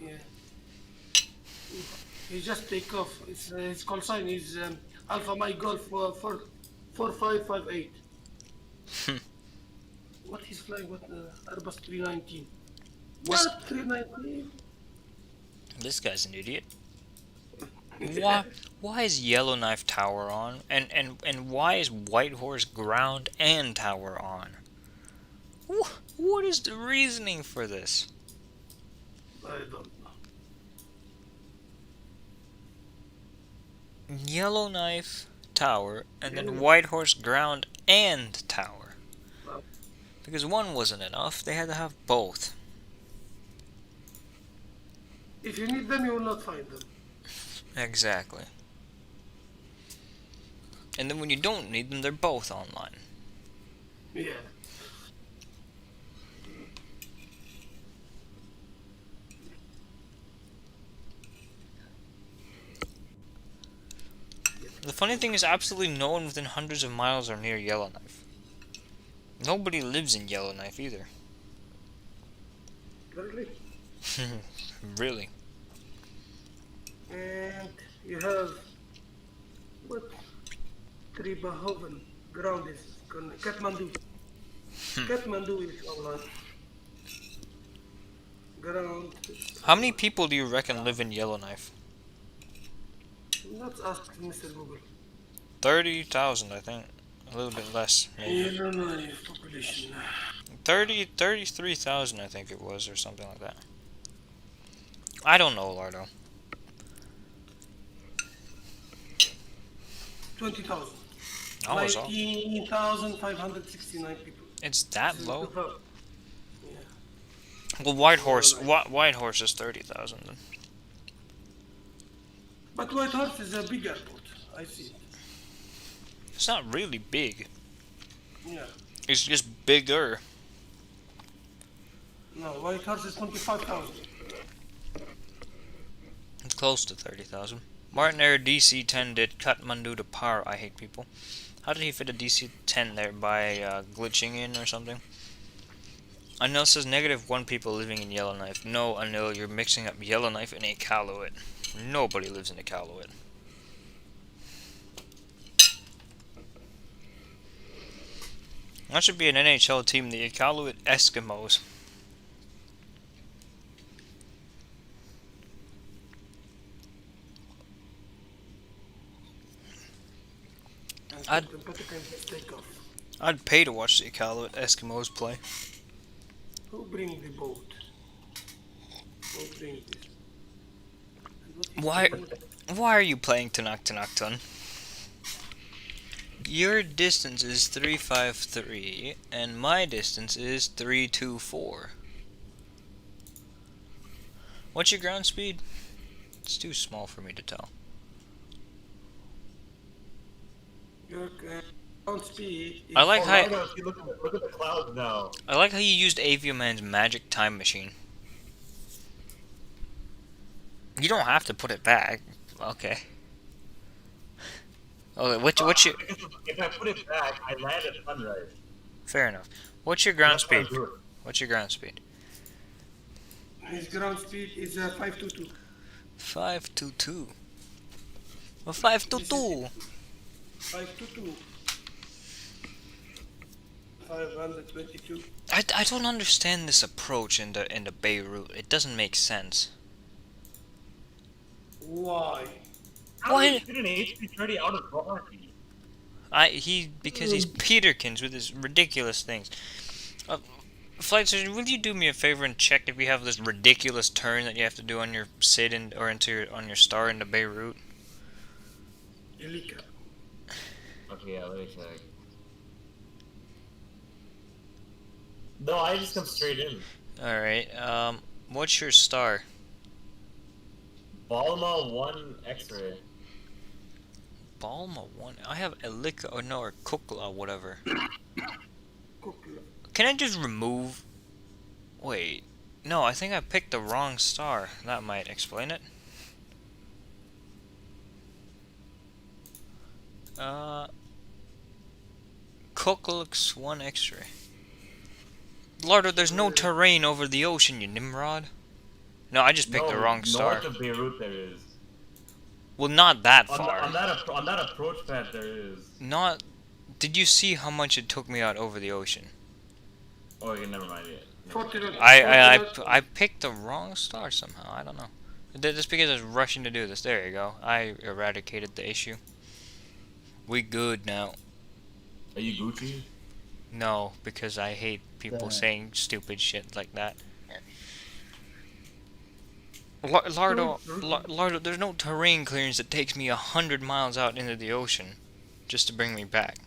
E: Yeah. He just take off. His call sign is Alpha Mike Golf 4558. What he's flying? What Airbus 319? What 319?
A: This guy's an idiot. Why is Yellowknife Tower on? And why is Whitehorse ground and tower on? What is the reasoning for this?
E: I don't know.
A: Yellowknife Tower and then Whitehorse ground and tower. Because one wasn't enough, they had to have both.
E: If you need them, you will not find them.
A: Exactly. And then when you don't need them, they're both online.
E: Yeah.
A: The funny thing is, absolutely no one within hundreds of miles are near Yellowknife. Nobody lives in Yellowknife either.
E: Really?
A: Really.
E: And you have what? Tribahoven ground is Kathmandu. Kathmandu is online. Ground.
A: How many people do you reckon live in Yellowknife?
E: Let's ask Mr. Google.
A: 30,000, I think. A little bit less, maybe.
E: Yellowknife population.
A: 33,000, I think it was, or something like that. I don't know, Lardo.
E: 20,000.
A: Oh, it's all.
E: 19,569 people.
A: It's that low?
E: Yeah.
A: Well, Whitehorse is 30,000 then.
E: But Whitehorse is a big airport. I see it.
A: It's not really big.
E: Yeah.
A: It's just bigger.
E: No, Whitehorse is 25,000.
A: It's close to 30,000. Martin Air DC-10 did Kathmandu to Par. I hate people. How did he fit a DC-10 there? By glitching in or something? Anil says -1 people living in Yellowknife. No, Anil, you're mixing up Yellowknife and Iqaluit. Nobody lives in Iqaluit. That should be an NHL team, the Iqaluit Eskimos. I'd pay to watch the Iqaluit Eskimos play.
E: Who bring the boat? Who bring this?
A: Why are you playing Tun? Your distance is 353 and my distance is 324. What's your ground speed? It's too small for me to tell.
E: Your ground speed is
A: I like how
B: Look at the clouds now.
A: I like how you used Avioman's magic time machine. You don't have to put it back. Okay. Okay, what's your...
B: If I put it back, I land at sunrise.
A: Fair enough. What's your ground
B: That's how I
A: speed?
B: do it.
A: What's your ground speed?
E: his ground speed is 522.
A: 522. Well, 522.
E: 522. 522.
A: I don't understand this approach in the Beirut. It doesn't make sense.
E: Why?
B: How
A: Why-
B: did he fit an A330 out of Guwahati?
A: Because he's Peterkins with his ridiculous things. Flight surgeon, will you do me a favor and check if we have this ridiculous turn that you have to do on your sit-in or on your star into Beirut?
E: Elika.
B: Okay, yeah, let me check. No, I just come straight in.
A: Alright, what's your star?
B: Balma 1 X-ray.
A: Balma 1? I have Elika, or no, or Kukla, whatever.
E: Kukla.
A: Can I just remove... Wait. No, I think I picked the wrong star. That might explain it. Kuklux 1 X-ray. Lardo, there's no terrain over the ocean, you Nimrod. No, I just picked the wrong star.
B: North of Beirut there is.
A: Well, not that
B: On,
A: far.
B: on that approach pad there is.
A: Not... Did you see how much it took me out over the ocean?
B: Oh, okay, never mind it.
E: 49.
A: I picked the wrong star somehow. I don't know. Just because I was rushing to do this. There you go. I eradicated the issue. We good now.
B: Are you Gucci?
A: No, because I hate people
F: Damn.
A: saying stupid shit like that. Lardo, there's no terrain clearance that takes me 100 miles out into the ocean just to bring me back.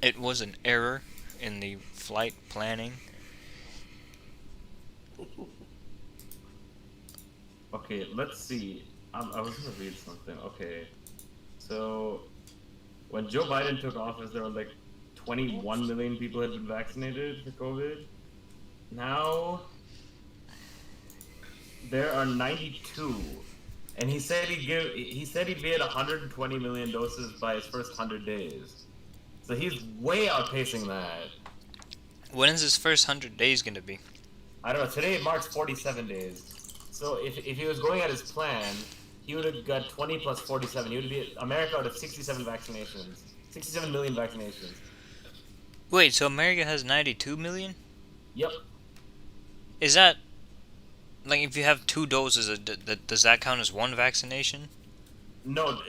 A: It was an error in the flight planning.
B: Okay, let's see. I was gonna read something. Okay, so when Joe Biden took office, there were like 21 million people had been vaccinated for COVID. Now there are 92, and he said he'd be at 120 million doses by his first 100 days. So he's way outpacing that.
A: When is his first 100 days gonna be?
B: I don't know. Today marks 47 days. So if he was going at his plan, he would have got 20 plus 47. He would be America would have 67 vaccinations, 67 million vaccinations.
A: Wait, so America has 92 million?
B: Yep.
A: Is that... Like, if you have 2 doses, does that count as 1 vaccination?
B: No.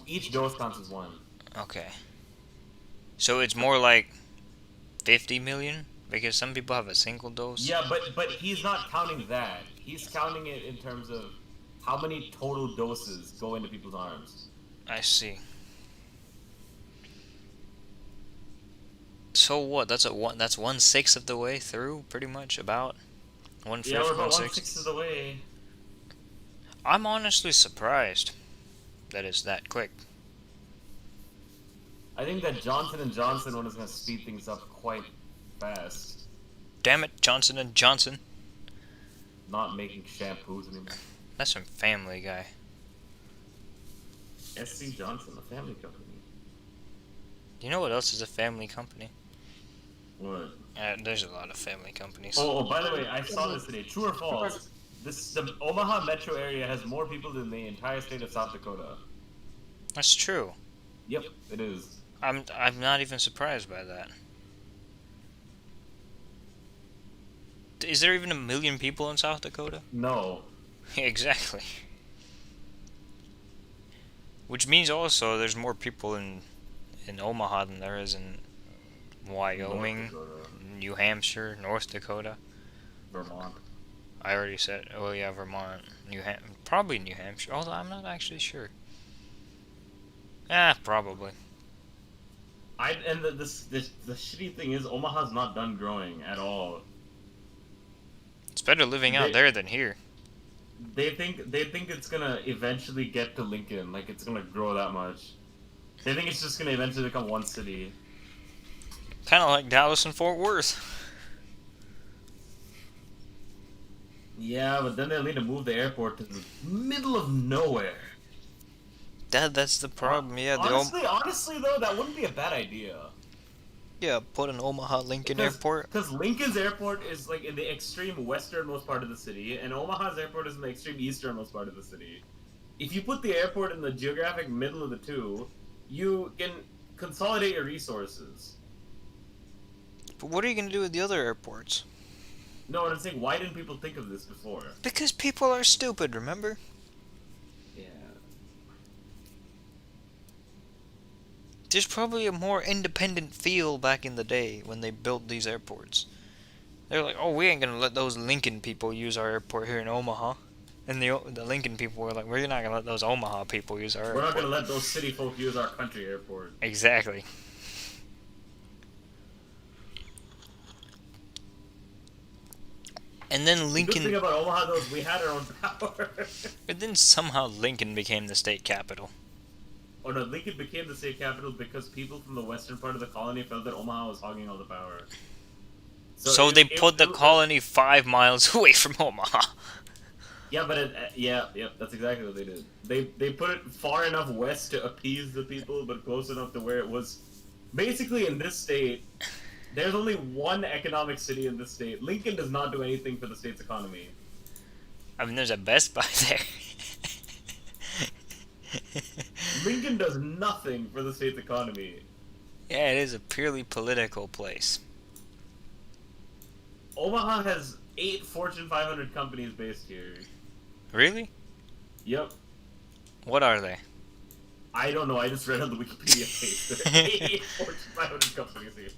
B: Each dose counts as 1.
A: Okay. So it's more like 50 million? Because some people have a single dose?
B: Yeah, but he's not counting that. He's counting it in terms of how many total doses go into people's arms.
A: I see. So what? That's 1/6 of the way through, pretty much, about 1/5,
B: Yeah, we're about
A: 1/6.
B: 1/6 of the way.
A: I'm honestly surprised that it's that quick.
B: I think that Johnson & Johnson one is going to speed things up quite fast.
A: Damn it, Johnson & Johnson.
B: Not making shampoos anymore.
A: That's from Family Guy.
B: SC Johnson, a family company.
A: You know what else is a family company?
B: What?
A: There's a lot of family companies.
B: Oh, by the way, I saw this today. True or false? The Omaha metro area has more people than the entire state of South Dakota.
A: That's true.
B: Yep, it is.
A: I'm not even surprised by that. Is there even 1 million people in South Dakota?
B: No.
A: Exactly. Which means also there's more people in Omaha than there is in Wyoming, New Hampshire, North Dakota.
B: Vermont.
A: I already said, oh yeah, Vermont, probably New Hampshire, although I'm not actually sure. Probably.
B: The shitty thing is Omaha's not done growing at all.
A: It's better living out there than here.
B: They think it's gonna eventually get to Lincoln, like it's gonna grow that much. They think it's just gonna eventually become one city.
A: Kind of like Dallas and Fort Worth.
B: Yeah, but then they'll need to move the airport to the middle of nowhere.
A: That's the problem. Yeah,
B: honestly though, that wouldn't be a bad idea.
A: Yeah, put an Omaha Lincoln Airport.
B: Because Lincoln's airport is like in the extreme westernmost part of the city, and Omaha's airport is in the extreme easternmost part of the city. If you put the airport in the geographic middle of the two, you can consolidate your resources.
A: But what are you going to do with the other airports?
B: No, what I'm saying, why didn't people think of this before?
A: Because people are stupid, remember?
B: Yeah.
A: There's probably a more independent feel back in the day when they built these airports. They're like, oh, we ain't gonna let those Lincoln people use our airport here in Omaha. And the Lincoln people were like, we're not gonna let those Omaha people use our
B: We're
A: airport.
B: not gonna let those city folk use our country airport.
A: Exactly. And then
B: The good
A: Lincoln,
B: thing about Omaha though is we had our own power.
A: but then somehow Lincoln became the state capital.
B: Oh no, Lincoln became the state capital because people from the western part of the colony felt that Omaha was hogging all the power.
A: So they put the colony 5 miles away from Omaha.
B: Yeah, but yeah, that's exactly what they did. They put it far enough west to appease the people, but close enough to where it was. Basically, in this state, there's only one economic city in this state. Lincoln does not do anything for the state's economy.
A: I mean, there's a Best Buy there.
B: Lincoln does nothing for the state's economy.
A: Yeah, it is a purely political place.
B: Omaha has 8 Fortune 500 companies based here.
A: Really?
B: Yep.
A: What are they?
B: I don't know, I just read on the Wikipedia page. There are 8 Fortune 500 companies here.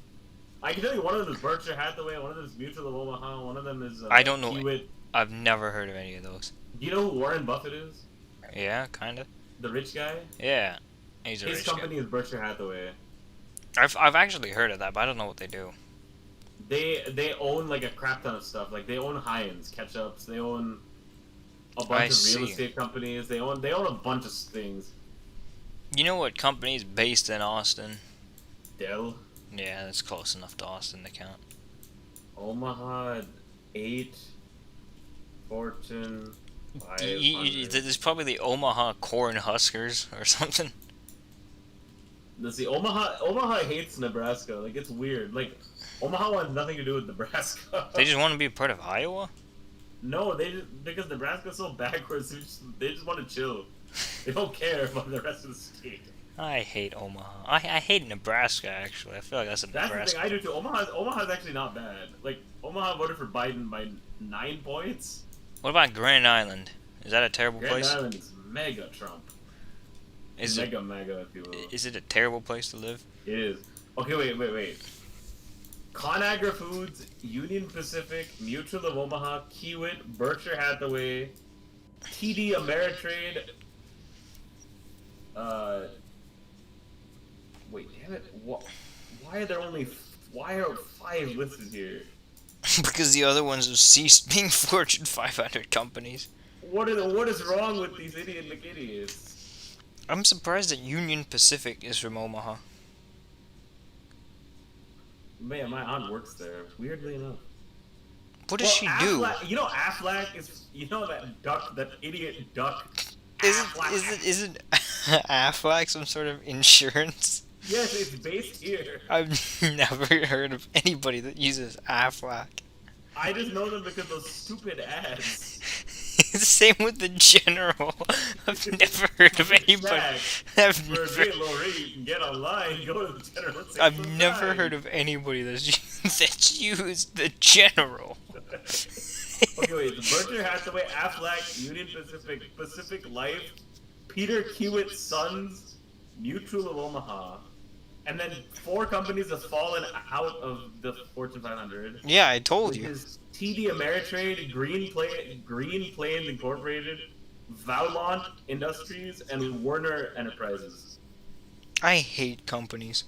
B: I can tell you one of them is Berkshire Hathaway, one of them is Mutual of Omaha, one of them is
A: I don't know.
B: Kiewit.
A: I've never heard of any of those.
B: Do you know who Warren Buffett is?
A: Yeah, kinda.
B: The rich guy?
A: Yeah, he's a
B: His
A: rich guy.
B: company is Berkshire Hathaway.
A: I've actually heard of that, but I don't know what they do.
B: They own like a crap ton of stuff. Like they own Heinz ketchups. They own a bunch
A: I
B: of
A: see.
B: real estate companies. They own a bunch of things.
A: You know what company is based in Austin?
B: Dell,
A: Yeah, that's close enough to Austin to count.
B: Omaha, 8 Fortune 500.
A: There's probably the Omaha Corn Huskers or something.
B: Let's see. Omaha hates Nebraska. Like it's weird. Like Omaha wants nothing to do with Nebraska.
A: They just want to be a part of Iowa?
B: No, because Nebraska's so backwards. They just want to chill. They don't care about the rest of the state.
A: I hate Omaha. I hate Nebraska, actually. I feel like that's a
B: That's
A: Nebraska.
B: the thing I do too. Omaha's actually not bad. Like Omaha voted for Biden by 9 points.
A: What about Grand Island? Is that a terrible
B: Grand
A: place?
B: Island is mega Trump.
A: Is it,
B: Mega, if you will.
A: is it a terrible place to live?
B: It is. Okay, wait. ConAgra Foods, Union Pacific, Mutual of Omaha, Kiewit, Berkshire Hathaway, TD Ameritrade. Wait, damn it! Why are 5 listed here?
A: Because the other ones have ceased being Fortune 500 companies.
B: What is wrong with these idiots?
A: I'm surprised that Union Pacific is from Omaha.
B: Man, my aunt works there. Weirdly enough.
A: What does she do?
B: You know Aflac is. You know that idiot duck.
A: Isn't Aflac some sort of insurance?
B: Yes, it's based here.
A: I've never heard of anybody that uses Aflac.
B: I just know them because those stupid ads.
A: Same with the General. I've never heard of anybody.
B: For a very low rate, you can get online. Go to the General.
A: I've never heard of anybody that's used the General.
B: Okay, wait. The Berkshire Hathaway, Aflac, Union Pacific, Pacific Life, Peter Kiewit's Sons, Mutual of Omaha, and then 4 companies have fallen out of the Fortune 500.
A: Yeah, I told
B: Which
A: you.
B: is TD Ameritrade, Green Plains Incorporated, Valmont Industries, and Warner Enterprises.
A: I hate companies.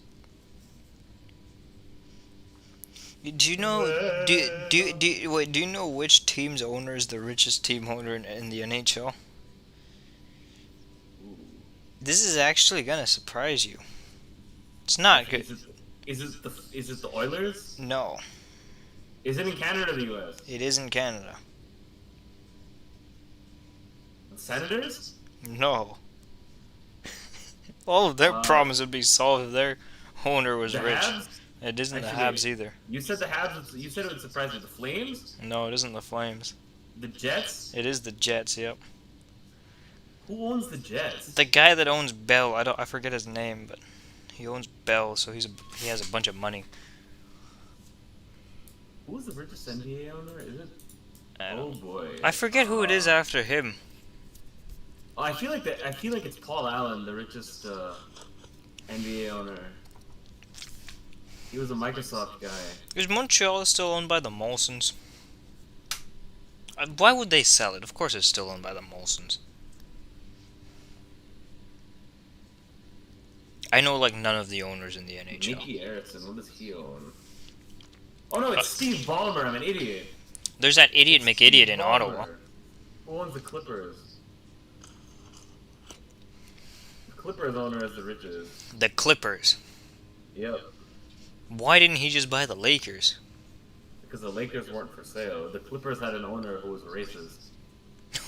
A: Do you know? Do you know which team's owner is the richest team owner in the NHL? This is actually gonna surprise you. It's not good.
B: Is it the Oilers?
A: No,
B: Is it in Canada or the U.S.?
A: it is in Canada.
B: The Senators?
A: No. All of their
B: Uh,
A: problems would be solved if their owner was
B: The
A: rich.
B: Habs?
A: It isn't the
B: Actually,
A: Habs either.
B: You said the Habs. You said it would surprise you. The Flames?
A: No, it isn't the Flames.
B: The Jets?
A: It is the Jets. Yep.
B: Who owns the Jets?
A: The guy that owns Bell, I forget his name, but he owns Bell, so he has a bunch of money.
B: Who's the richest NBA owner? Is it?
A: I
B: Oh
A: don't.
B: boy.
A: I forget who it is after him.
B: Oh, I feel like it's Paul Allen, the richest. NBA owner. He was a Microsoft guy.
A: Is Montreal still owned by the Molsons? Why would they sell it? Of course it's still owned by the Molsons. I know like none of the owners in the NHL.
B: Mickey Erickson, what does he own? Oh no, it's Steve Ballmer, I'm an idiot.
A: There's that idiot
B: It's
A: McIdiot
B: Steve
A: in
B: Ballmer.
A: Ottawa.
B: Who owns the Clippers? The Clippers owner is the Richest.
A: The Clippers.
B: Yep.
A: Why didn't he just buy the Lakers?
B: Because the Lakers weren't for sale. The Clippers had an owner who was racist.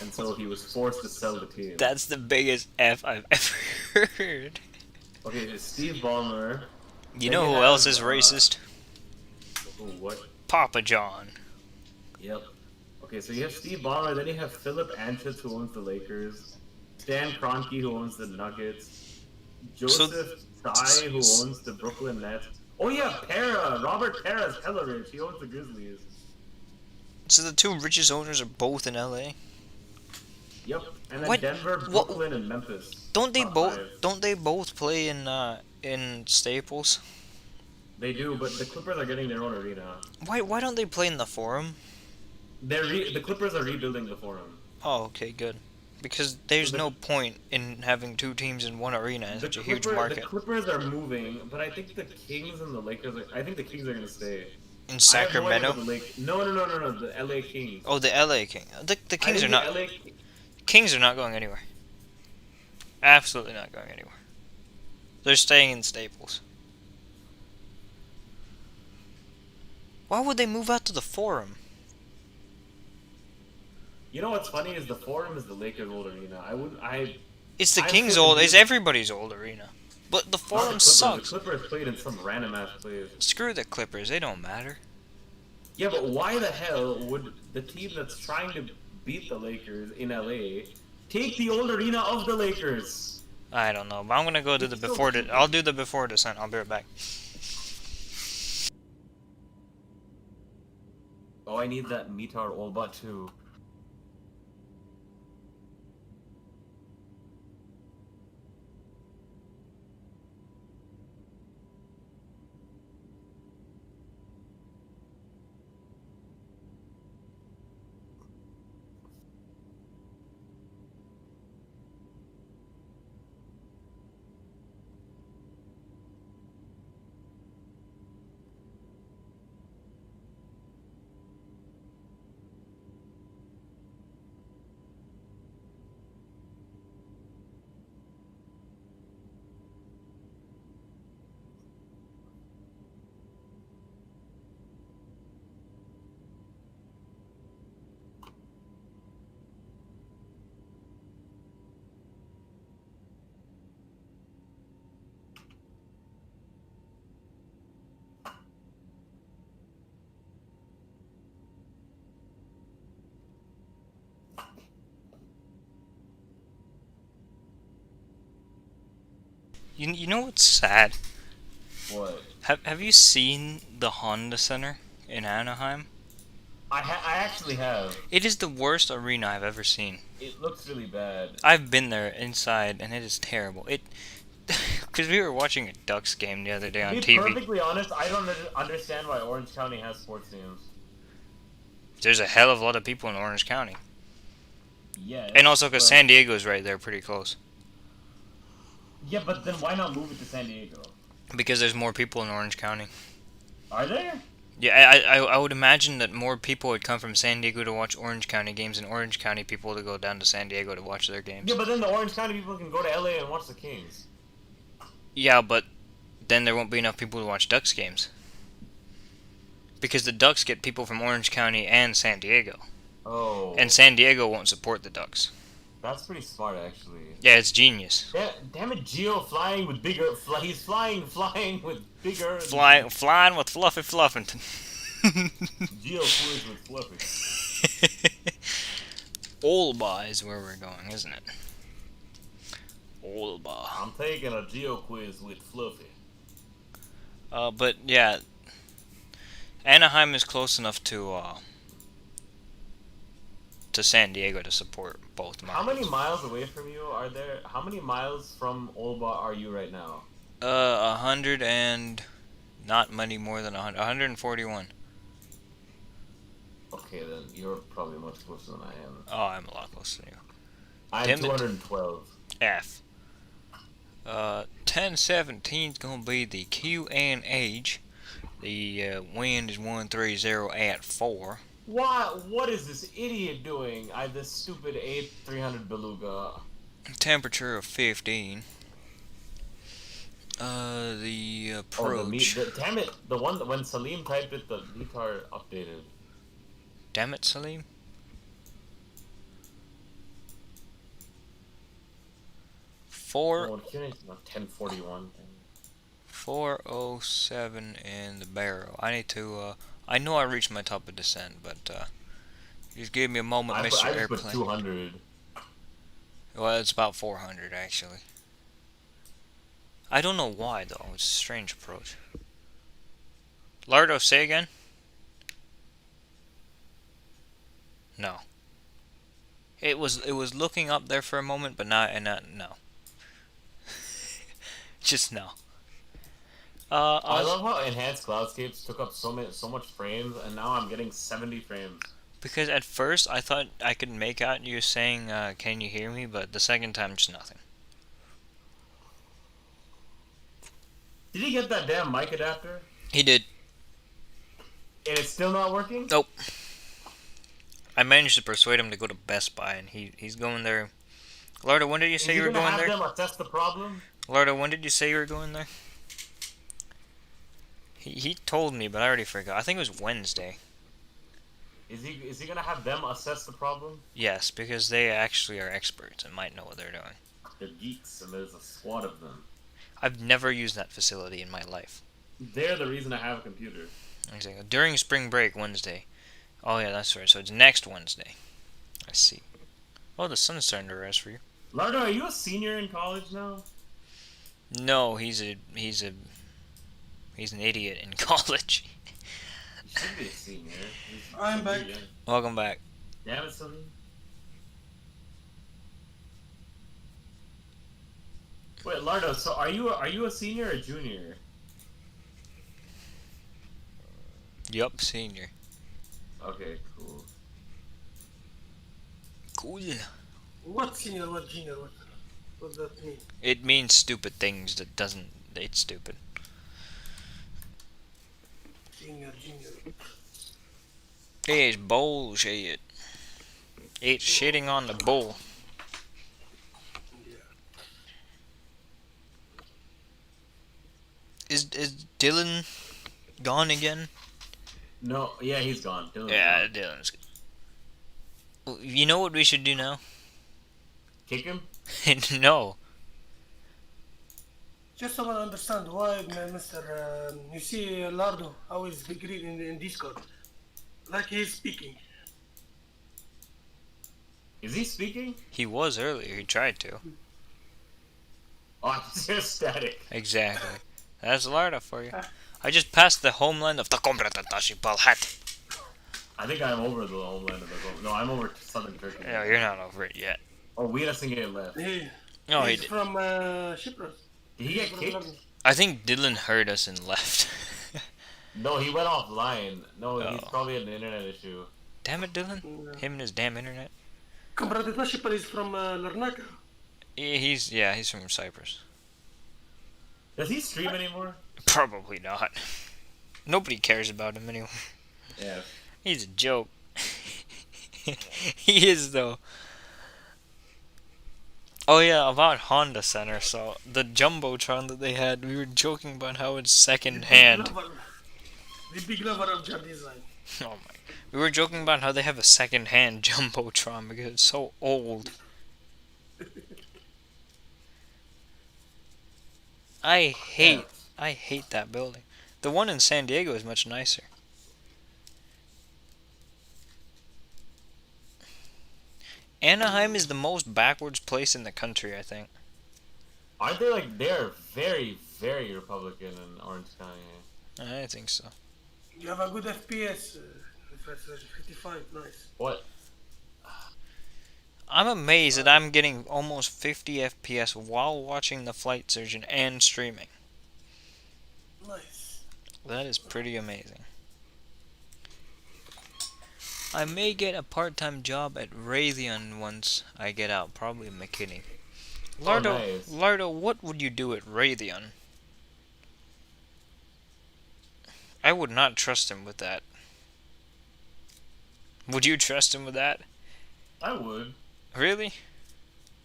B: And so he was forced to sell the team.
A: That's the biggest F I've ever heard.
B: Okay, it's Steve Ballmer.
A: You
B: Then
A: know
B: you
A: who else
B: have,
A: is racist?
B: Who, what?
A: Papa John.
B: Yep. Okay, so you have Steve Ballmer, then you have Philip Anschutz, who owns the Lakers. Stan Kroenke, who owns the Nuggets. Joseph Tsai, who owns the Brooklyn Nets. Oh yeah, Pera! Robert Pera's hella rich. He owns the Grizzlies.
A: So the two richest owners are both in LA?
B: Yep. And then
A: What?
B: Denver,
A: What?
B: Brooklyn, and Memphis.
A: Don't they
B: Top
A: both
B: five.
A: don't they both play in Staples?
B: They do, but the Clippers are getting their own arena.
A: Why don't they play in the Forum?
B: The Clippers are rebuilding the Forum.
A: Oh, okay, good. Because there's
B: The-
A: no point in having two teams in one arena in such a huge
B: The
A: market.
B: Clippers are moving, but I think the Kings and the Lakers I think the Kings are gonna stay.
A: In
B: I have no idea
A: Sacramento?
B: about the no, the LA Kings.
A: Oh, the LA King. The
B: I
A: Kings are
B: think
A: not
B: the LA
A: Kings are not going anywhere. Absolutely not going anywhere. They're staying in Staples. Why would they move out to the Forum?
B: You know what's funny is the Forum is the Lakers' old arena.
A: It's the
B: I
A: Kings'
B: feel
A: old.
B: the-
A: It's everybody's old arena. But the
B: Not
A: Forum
B: the Clippers.
A: sucks.
B: The Clippers played in some random ass place.
A: Screw the Clippers. They don't matter.
B: Yeah, but why the hell would the team that's trying to beat the Lakers in LA take the old arena of the Lakers?
A: I don't know. But I'm gonna go do the
B: It's so
A: before.
B: stupid.
A: I'll do the before descent. I'll be right back.
B: Oh, I need that Metar Olba too.
A: You know what's sad?
B: What?
A: Have you seen the Honda Center in Anaheim?
B: I actually have.
A: It is the worst arena I've ever seen.
B: It looks really bad.
A: I've been there inside, and it is terrible. Because we were watching a Ducks game the other day on
B: To be
A: TV.
B: perfectly honest, I don't understand why Orange County has sports teams.
A: There's a hell of a lot of people in Orange County,
B: Yeah.
A: and also because San Diego's right there, pretty close.
B: Yeah, but then why not move it to San Diego?
A: Because there's more people in Orange County.
B: Are there?
A: Yeah, I would imagine that more people would come from San Diego to watch Orange County games, and Orange County people to go down to San Diego to watch their games.
B: Yeah, but then the Orange County people can go to LA and watch the Kings.
A: Yeah, but then there won't be enough people to watch Ducks games. Because the Ducks get people from Orange County and San Diego.
B: Oh.
A: And San Diego won't support the Ducks.
B: That's pretty smart, actually.
A: Yeah, it's genius.
B: Damn it, Gio flying with bigger. He's flying with bigger.
A: Flying with Fluffy Fluffington.
B: Gio flies with Fluffy.
A: Olba is where we're going, isn't it? Olba.
B: I'm taking a Geo quiz with Fluffy.
A: But yeah, Anaheim is close enough to San Diego to support both markets.
B: How many miles away from you are there? How many miles from Olba are you right now?
A: 100 and not many more than 100. 141.
B: Okay, then you're probably much closer than I am.
A: Oh, I'm a lot closer than you.
B: I'm
A: Damn it.
B: 212.
A: F. 1017 is gonna be the QNH. The wind is 130 at 4.
B: What is this idiot doing? This stupid A300 Beluga.
A: Temperature of 15. The approach.
B: Damn it! The one that when Salim typed it, the retard updated.
A: Damn it, Salim. Four.
B: Oh, it's not 1041.
A: 407 in the barrel. I need to. I know I reached my top of descent, but just give me a moment,
B: I
A: Mr.
B: just
A: Airplane.
B: put 200.
A: Well, it's about 400 actually. I don't know why though. It's a strange approach. Lardo, say again. No. It was looking up there for a moment, but not no. Just no.
B: I love how enhanced cloudscapes took up so much frames, and now I'm getting 70 frames.
A: Because at first I thought I could make out you saying, "Can you hear me?" But the second time, just nothing.
B: Did he get that damn mic adapter?
A: He did.
B: And it's still not working?
A: Nope. I managed to persuade him to go to Best Buy, and he's going there. Lardo, when did you say you were going there?
B: Is he gonna have them assess the problem?
A: Lardo, when did you say you were going there? He told me, but I already forgot. I think it was Wednesday.
B: Is he gonna have them assess the problem?
A: Yes, because they actually are experts and might know what they're doing.
B: They're geeks, and there's a squad of them.
A: I've never used that facility in my life.
B: They're the reason I have a computer.
A: Exactly. During spring break, Wednesday. Oh yeah, that's right. So it's next Wednesday. I see. Oh, the sun's starting to rise for you.
B: Lardo, are you a senior in college now?
A: No, he's an idiot in college.
B: You should be a senior.
E: I'm back.
A: Welcome back.
B: Damn it, Salim. Wait, Lardo, so are you a senior or junior?
A: Yup, senior.
B: Okay, cool.
A: Cool.
E: What senior? What junior? What does that mean?
A: It means stupid things that doesn't. It's stupid.
E: Junior.
A: It's bullshit. It's shitting on the bull.
E: Yeah.
B: Mm-hmm.
A: Is Dylan gone again?
B: No, yeah, he's gone. Dylan's
A: Yeah,
B: gone.
A: Dylan's. You know what we should do now?
B: Kick him?
A: No.
E: Just I want to understand why, Mr. You see Lardo, how he's big read in Discord. Like he's speaking.
B: Is he speaking?
A: He was earlier. He tried to.
B: Oh, he's just static.
A: Exactly. That's Larda for you. I just passed the homeland of the Tatashi Palhat.
B: I think I'm over the homeland of the No, I'm over southern Turkey.
A: No, you're not over it yet.
B: Oh, Wira Singh left.
A: No, he
E: he's
A: did.
E: from Cyprus.
B: Did he get kicked?
A: I think Dylan heard us and left.
B: No, he went offline. No, he's
A: Oh.
B: probably had an internet issue.
A: Damn it, Dylan. Him and his damn internet.
E: Comparative is from Larnaca.
A: He's from Cyprus.
B: Does he stream anymore?
A: Probably not. Nobody cares about him anyway.
B: Yeah.
A: He's a joke. He is though. Oh yeah, about Honda Center. So the jumbotron that they had, we were joking about how it's second hand.
E: The big lover of jar design.
A: Oh my! We were joking about how they have a second hand jumbotron because it's so old. I hate that building. The one in San Diego is much nicer. Anaheim is the most backwards place in the country, I think.
B: Aren't they like they're very, very Republican in Orange County?
A: I think so.
E: You have a good FPS. If that's 55, nice.
B: What?
A: I'm amazed that I'm getting almost 50 FPS while watching the flight surgeon and streaming.
E: Nice.
A: That is pretty amazing. I may get a part-time job at Raytheon once I get out, probably McKinney.
B: Oh,
A: Lardo,
B: nice.
A: Lardo, what would you do at Raytheon? I would not trust him with that. Would you trust him with that?
B: I would.
A: Really?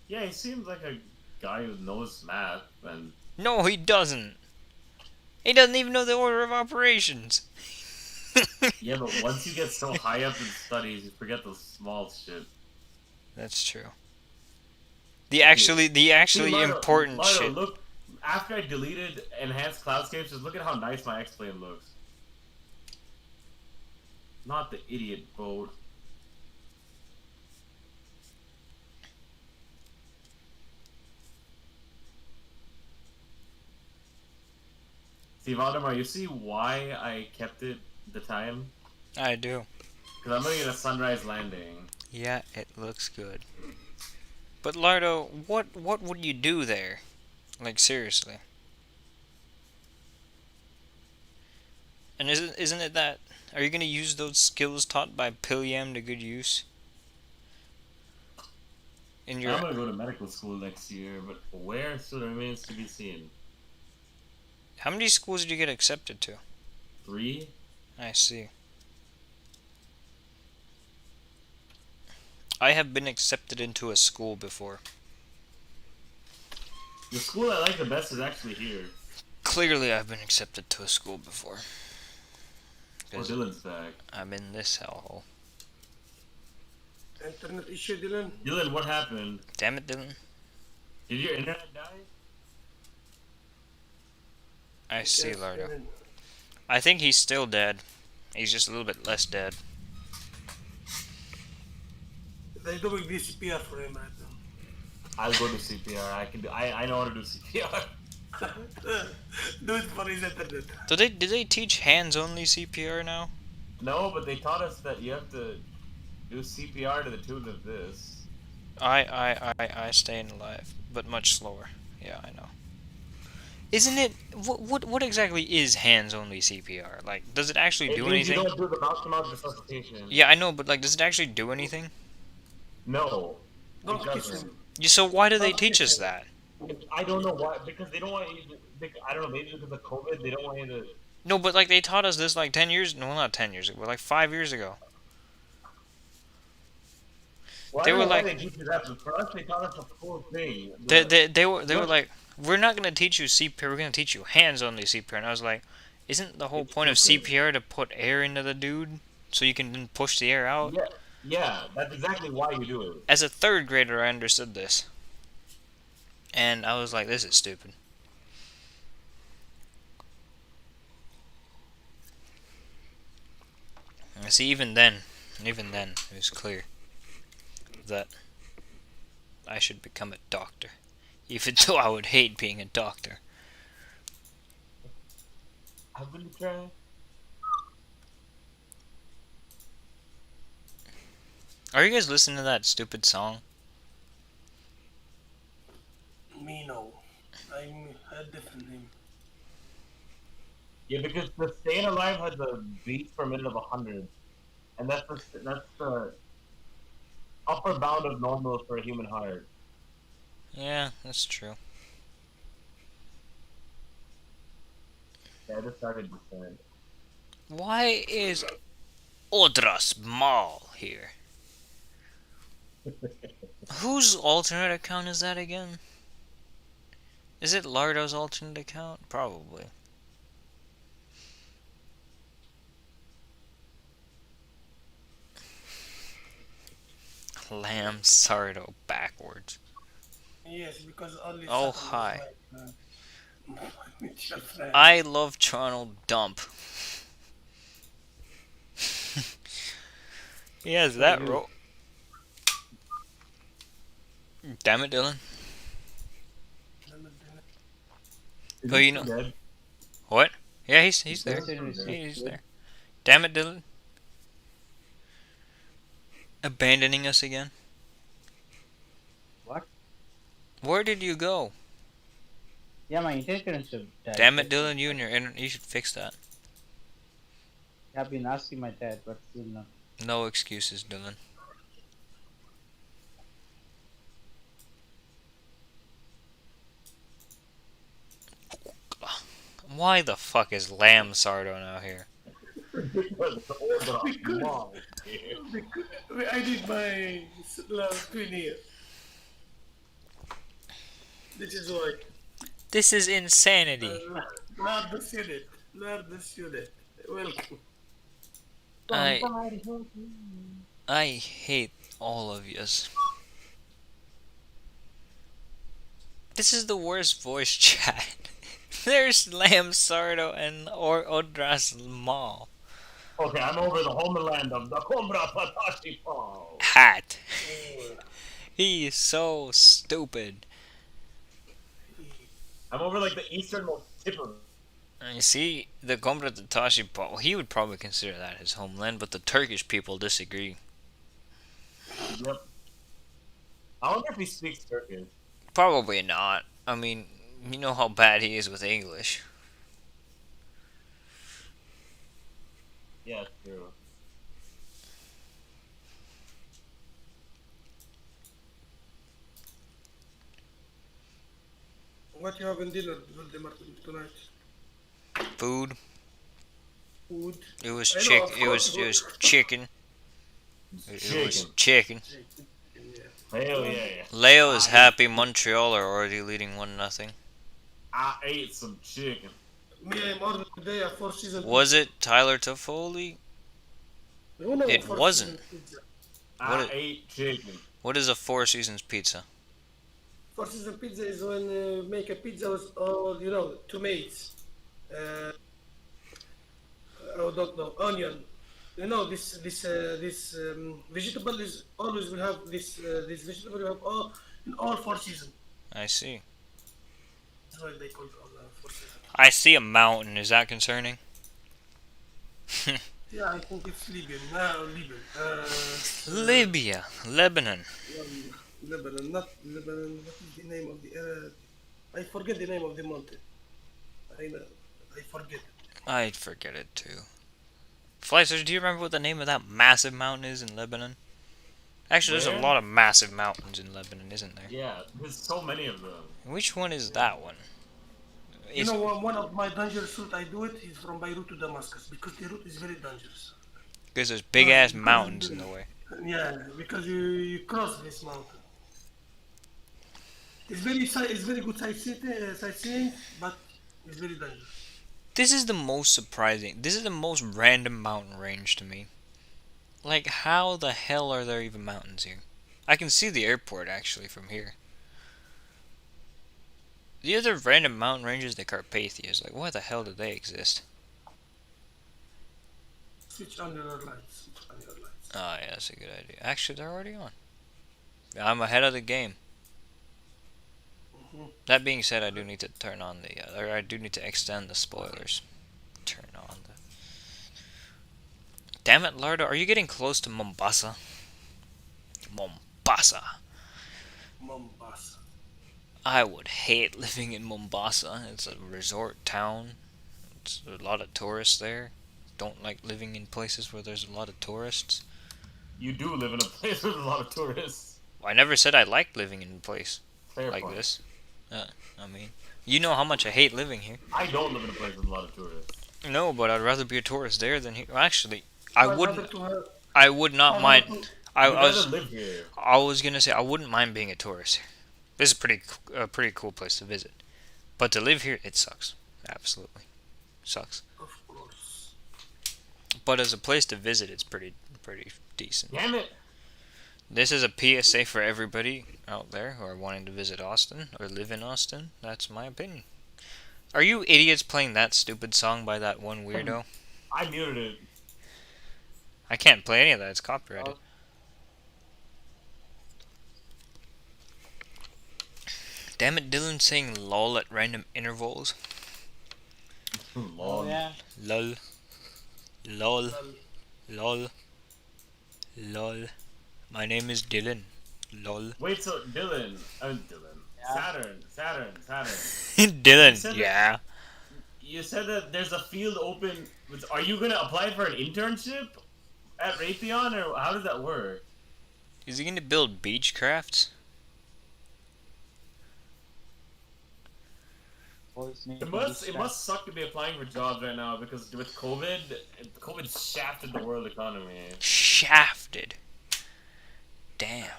B: Yeah, he seems like a guy who knows math and.
A: No, he doesn't. He doesn't even know the order of operations.
B: Yeah, but once you get so high up in studies, you forget the small shit.
A: That's true. The actually
B: See, Lardo,
A: important
B: Lardo,
A: shit.
B: look, after I deleted enhanced cloudscapes, just look at how nice my X-plane looks. Not the idiot boat. See, Valdemar, you see why I kept it the time?
A: I do.
B: Because I'm looking at a sunrise landing.
A: Yeah, it looks good. But Lardo, what would you do there? Like seriously. And isn't it that? Are you gonna use those skills taught by Pilliam to good use? In your
B: I'm gonna go to medical school next year, but where still remains to be seen.
A: How many schools did you get accepted to?
B: 3?
A: I see. I have been accepted into a school before.
B: The school I like the best is actually here.
A: Clearly, I've been accepted to a school before.
B: Oh,
A: 'Cause
B: Dylan's back.
A: I'm in this hellhole.
E: Internet issue, Dylan.
B: Dylan, what happened?
A: Damn it, Dylan.
B: Did your internet die?
A: I see,
E: Yes,
A: Lardo.
E: Dylan.
A: I think he's still dead. He's just a little bit less dead.
E: They're doing this CPR for him right now.
B: I'll go to CPR. I know how to do CPR.
E: Do it for his internet.
A: Did they teach hands-only CPR now?
B: No, but they taught us that you have to do CPR to the tune of this.
A: I staying alive, but much slower. Yeah, I know. Isn't it? What exactly is hands-only CPR? Like, does it actually do
B: It means
A: anything?
B: you don't do the mouth-to-mouth resuscitation.
A: Yeah, I know, but like, does it actually do anything?
B: No.
E: Don't
B: it
E: kiss
B: doesn't.
E: him.
A: So why do they teach us that?
B: I don't know why. Because they don't want you to. I don't know. Maybe because of COVID, they don't want you to.
A: No, but like they taught us this like 10 years. No, not 10 years ago, but like 5 years ago.
B: Well,
A: They
B: I don't
A: were
B: know why
A: like-
B: they teach you that, but for us, they taught us the full thing.
A: They were
B: What?
A: like, we're not gonna teach you CPR. We're gonna teach you hands-only CPR. And I was like, isn't the whole
B: It's
A: point of
B: stupid.
A: CPR to put air into the dude so you can then push the air out?
B: Yeah, that's exactly why you do it.
A: As a third grader, I understood this, and I was like, this is stupid. I see, even then, it was clear that I should become a doctor, even though I would hate being a doctor.
B: I really try.
A: Are you guys listening to that stupid song?
E: Me no. I'm a different name.
B: Yeah, because the Staying Alive has a beat per minute of 100, and that's the upper bound of normal for a human heart.
A: Yeah, that's true.
B: Yeah, I just started to say.
A: Why is Odras Mall here? Whose alternate account is that again? Is it Lardo's alternate account? Probably. Lamb Sardo backwards.
E: Yes, because only.
A: Oh,
E: Saturn is
A: hi.
E: like, mutual friend.
A: I love Charnel Dump. He has that
B: you.
A: role. Damn it, Dylan.
B: Is
A: Oh,
B: he
A: you know-
B: dead?
A: What? Yeah, he's there.
F: Considering it's
A: He's
F: good.
A: there. Damn it, Dylan. Abandoning us again.
F: What?
A: Where did you go?
F: Yeah, my internet connection died.
A: Damn it, Dylan, you and your internet, you should fix that.
F: I've been asking my dad, but still not.
A: No excuses, Dylan. Why the fuck is Lamb Sardo now here?
B: Because the order
E: Because-
B: mom.
E: I did my twin here. This is why.
A: This is insanity.
E: Lord the Senate. Lord the Senate. Welcome.
A: I hate all of yous. This is the worst voice chat. There's Lamb Sardo and Odras Mall.
B: Okay, I'm over the homeland of the Combra Patashi Paul.
A: Hat. He is so stupid.
B: I'm over like the easternmost tip of
A: And you see, the Gombra Tatashi Paul, he would probably consider that his homeland, but the Turkish people disagree.
B: Yep. I wonder if he speaks Turkish.
A: Probably not. I mean, you know how bad he is with English.
B: Yeah, it's true.
E: What you have in dinner, Valdemar, tonight?
A: Food.
E: Food.
A: It was
E: I know,
A: chick.
E: of
A: It was
E: course.
A: chicken. It was chicken.
E: Yeah.
B: Hell yeah.
A: Leo is happy. Montreal are already leading 1-0.
B: I ate some chicken.
E: Me, I'm ordering today a 4-season
A: Was it Tyler Toffoli?
E: pizza. No,
A: It
E: 4-season
A: wasn't.
E: Pizza.
B: I
A: What
B: ate chicken.
A: What is a Four Seasons pizza?
E: 4-season pizza is when you make a pizza with all, you know, tomatoes. I don't know, onion. You know, this vegetable is always will have this vegetable will have all in all 4 seasons.
A: I see.
E: That's why they call it all 4 seasons.
A: I see a mountain. Is that concerning?
E: Yeah, I think it's Libyan. No, Libyan.
A: Libya, Lebanon.
E: Lebanon, not Lebanon. What is the name of the? I forget the name of the mountain. I forget.
A: I'd forget it too. Fleiser, do you remember what the name of that massive mountain is in Lebanon? Actually, there's a
B: Where?
A: lot of massive mountains in Lebanon, isn't there?
B: Yeah, there's so many of them.
A: Which one is that one?
E: You know, one of my dangerous route I do it is from Beirut to Damascus because the route is very dangerous.
A: Because there's big ass mountains in the way.
E: Yeah, because you cross this mountain. It's very good sightseeing, but it's very dangerous.
A: This is the most surprising. This is the most random mountain range to me. Like, how the hell are there even mountains here? I can see the airport actually from here. The other random mountain ranges, the Carpathias, like, why the hell do they exist?
E: Switch on your lights. Switch on your lights.
A: Oh, yeah, that's a good idea. Actually, they're already on. I'm ahead of the game. That being said, I do need to turn on the, or I do need to extend the spoilers. Turn on the... Damn it, Lardo, are you getting close to Mombasa? Mombasa.
E: Mombasa.
A: I would hate living in Mombasa. It's a resort town. It's a lot of tourists there. Don't like living in places where there's a lot of tourists.
B: You do live in a place with a lot of tourists.
A: I never said I liked living in a place
B: Fair
A: like
B: point.
A: this. I mean, you know how much I hate living here.
B: I don't live in a place with a lot of tourists.
A: No, but I'd rather be a tourist there than here. Well, actually, I
E: I'd
A: wouldn't.
E: rather to have-
A: I would not
E: I'd
A: mind.
E: rather to-
A: I
B: You'd
A: was.
B: rather live here.
A: I was gonna say I wouldn't mind being a tourist here. This is a pretty cool place to visit. But to live here, it sucks. Absolutely, sucks.
E: Of course.
A: But as a place to visit, it's pretty decent.
B: Damn it!
A: This is a PSA for everybody out there who are wanting to visit Austin or live in Austin. That's my opinion. Are you idiots playing that stupid song by that one weirdo?
B: I muted it.
A: I can't play any of that. It's copyrighted. Damn it, Dylan's saying lol at random intervals.
F: Oh,
B: Lol.
F: yeah.
A: Lol. Lol. Lol. Lol. My name is Dylan. Lol.
B: Wait, so Dylan, Saturn.
A: Dylan,
B: said that-
A: yeah.
B: You said that there's a field open. Are you gonna apply for an internship at Raytheon, or how does that work?
A: Is he gonna build Beechcrafts?
F: Boys need
B: It
F: to
B: must
F: be
B: suck to be applying for jobs right now because with COVID shafted the world economy.
A: Shafted. Damn.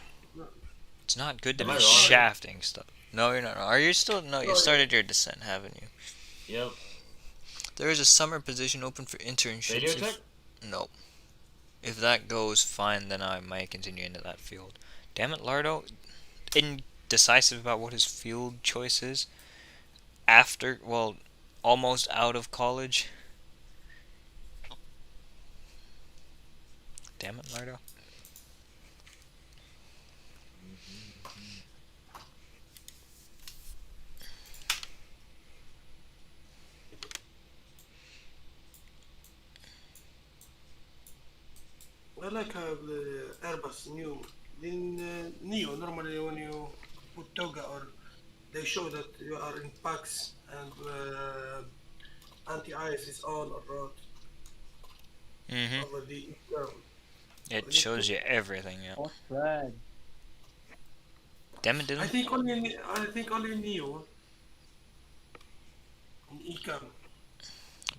A: It's not good to
B: Am
A: be
B: I wrong?
A: shafting stuff. No, you're not. Are you still? No, you
E: No,
A: started your descent, haven't you?
B: Yep.
A: There is a summer position open for internships.
B: Radio check?
A: No. If that goes fine, then I might continue into that field. Damn it, Lardo. Indecisive about what his field choice is. After, well, almost out of college. Damn it, Lardo.
E: I like how the Airbus new. In Neo, normally when you put toga or they show that you are in packs and anti-ice is on or not
A: Mm-hmm.
E: over the
A: It shows you everything, yeah.
F: What flag?
A: Damn it, Dylan.
E: I think only Neo in Ecam.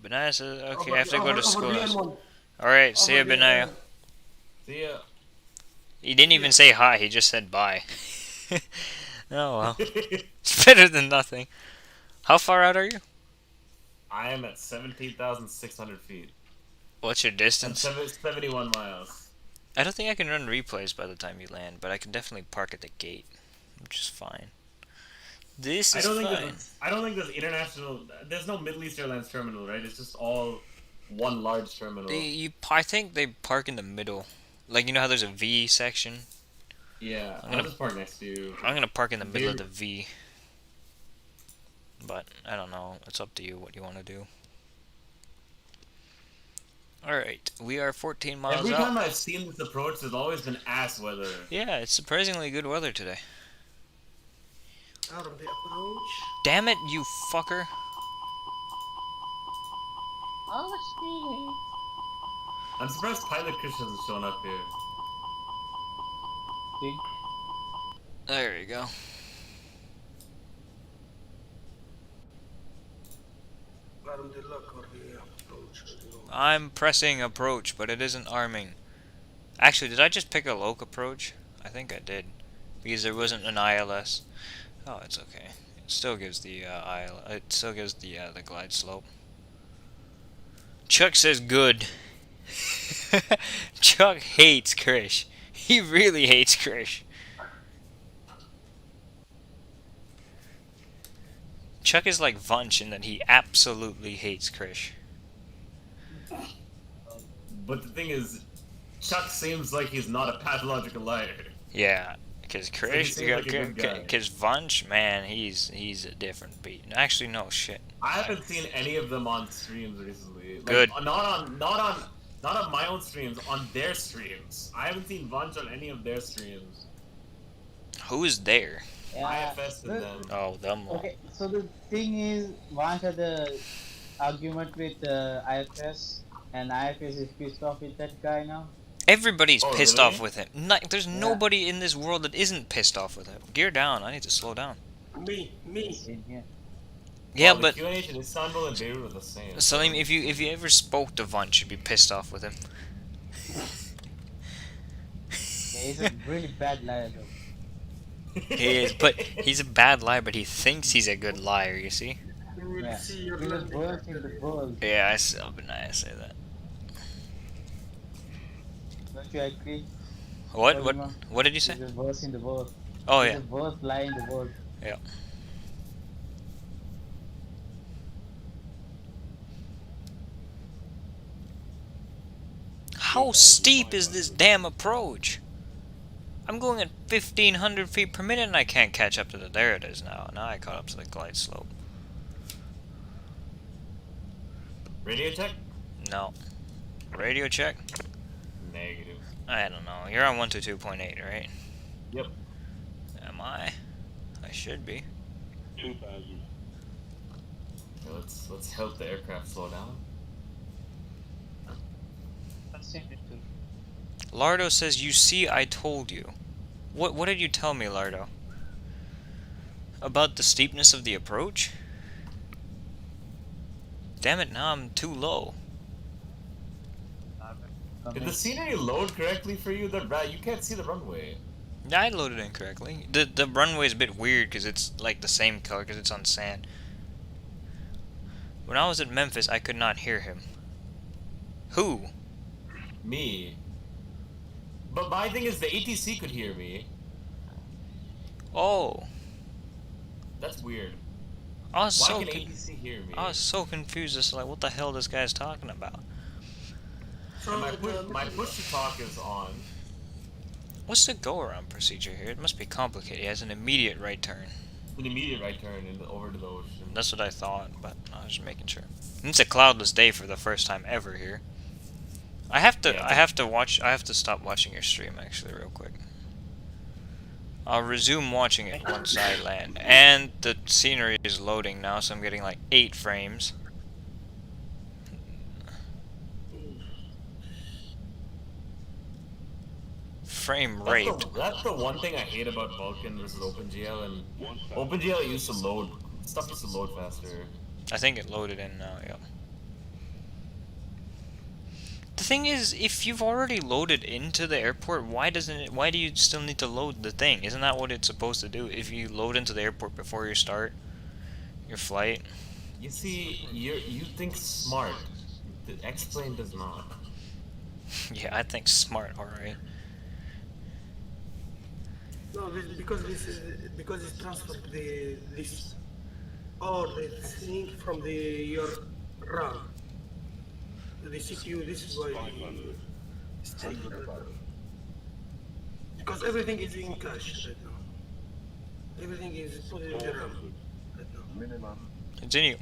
A: Benaya says, okay, I have to go to school.
E: Over
A: Alright, see ya,
E: the,
A: Benaya.
B: See ya.
A: He didn't even say hi, he just said bye. Oh well. It's better than nothing. How far out are you?
B: I am at 17,600 feet.
A: What's your
B: And
A: distance?
B: 71 miles.
A: I don't think I can run replays by the time you land, but I can definitely park at the gate, which is fine. This is fine.
B: I don't think there's international. There's no Middle East Airlines terminal, right? It's just all one large terminal.
A: I think they park in the middle. Like, you know how there's a V section?
B: Yeah,
A: I'm
B: I'll
A: gonna-
B: just park next to you.
A: I'm gonna park in the middle of the
B: Beirut.
A: V. But, I don't know. It's up to you what you want to do. Alright, we are 14 miles
B: Every
A: out.
B: time I've seen this approach, there's always been ass weather.
A: Yeah, it's surprisingly good weather today.
E: out of the approach.
A: Damn it, you fucker.
F: Oh,
B: I'm surprised Pilot Chris hasn't shown up here.
F: see?
A: There we go.
E: Out of the lock or the approach. I don't know.
A: I'm pressing approach, but it isn't arming. Actually, did I just pick a loc approach? I think I did. Because there wasn't an ILS. Oh, it's okay. It still gives the it still gives the glide slope. Chuck says good. Chuck hates Krish. He really hates Krish. Chuck is like Vunch in that he absolutely hates Krish.
B: But the thing is, Chuck seems like he's not a pathological liar.
A: Yeah, because
B: he
A: Krish,
B: seems like a good guy.
A: because Vunch, man, he's a different beat. Actually, no shit.
B: I haven't seen any of them on streams recently. Like,
A: Good.
B: Not on my own streams, on their streams. I haven't seen Vunch on any of their streams.
A: Who is there?
F: Yeah.
B: IFS and them.
A: Oh, them.
F: Okay, so the thing is, once had the argument with IFS, and IFS is pissed off with that guy now.
A: Everybody's
B: Oh,
A: pissed
B: really?
A: off with him. There's nobody in this world that isn't pissed off with him. Gear down. I need to slow down.
E: Me.
F: In here.
A: Yeah,
B: Oh,
A: but
B: the QNH in Istanbul and Beirut are the same.
A: Salim, if you ever spoke to Vunch, you'd be pissed off with him.
F: Yeah, he's a really bad liar though.
A: He is, but he's a bad liar. But he thinks he's a good liar. You see?
E: You will
F: Yeah.
E: see your
F: He's the
E: landing.
F: worst in the world.
A: Yeah, I see. I say that.
F: Don't you agree?
A: What?
F: Everyone.
A: What did you say?
F: He's the worst in the world.
A: Oh
F: He's
A: yeah.
F: the worst liar in the world.
A: How steep is this damn approach? I'm going at 1,500 feet per minute and I can't catch up to the. There it is now. Now I caught up to the glide slope.
B: Radio check?
A: No. Radio check?
B: Negative.
A: I don't know. You're on 122.8, right?
B: Yep.
A: Am I? Should be.
G: 2000.
B: Yeah, let's help the aircraft slow down.
A: Lardo says, "You see, I told you." What did you tell me, Lardo? About the steepness of the approach? Damn it, now I'm too low.
B: Did the scenery load correctly for you? You can't see the runway.
A: Yeah, I loaded incorrectly. The runway is a bit weird because it's like the same color because it's on sand. When I was at Memphis, I could not hear him. Who?
B: Me. But my thing is the ATC could hear me.
A: Oh,
B: That's weird.
A: I was
B: Why
A: so
B: can ATC hear me?
A: I was so confused as to like what the hell this guy's talking about.
E: So
B: And my push to talk is on.
A: What's the go around procedure here? It must be complicated. He has an immediate right turn.
B: An immediate right turn and over to the ocean.
A: That's what I thought, but I was just making sure. It's a cloudless day for the first time ever here. I have to stop watching your stream actually real quick. I'll resume watching it once I land. And the scenery is loading now, so I'm getting like 8 frames. Frame raped.
B: That's the one thing I hate about Vulkan versus OpenGL, and OpenGL used to load stuff used to load faster.
A: I think it loaded in now, yep. The thing is, if you've already loaded into the airport, why do you still need to load the thing? Isn't that what it's supposed to do? If you load into the airport before you start your flight?
B: You see, you think smart. The X-Plane does not.
A: Yeah, I think smart, alright.
E: no, because it's transferred this or the thing from your RAM. The CPU. This is why it's taking right now. Because everything is in cache right now. Everything is put in the RAM right now.
A: Continue.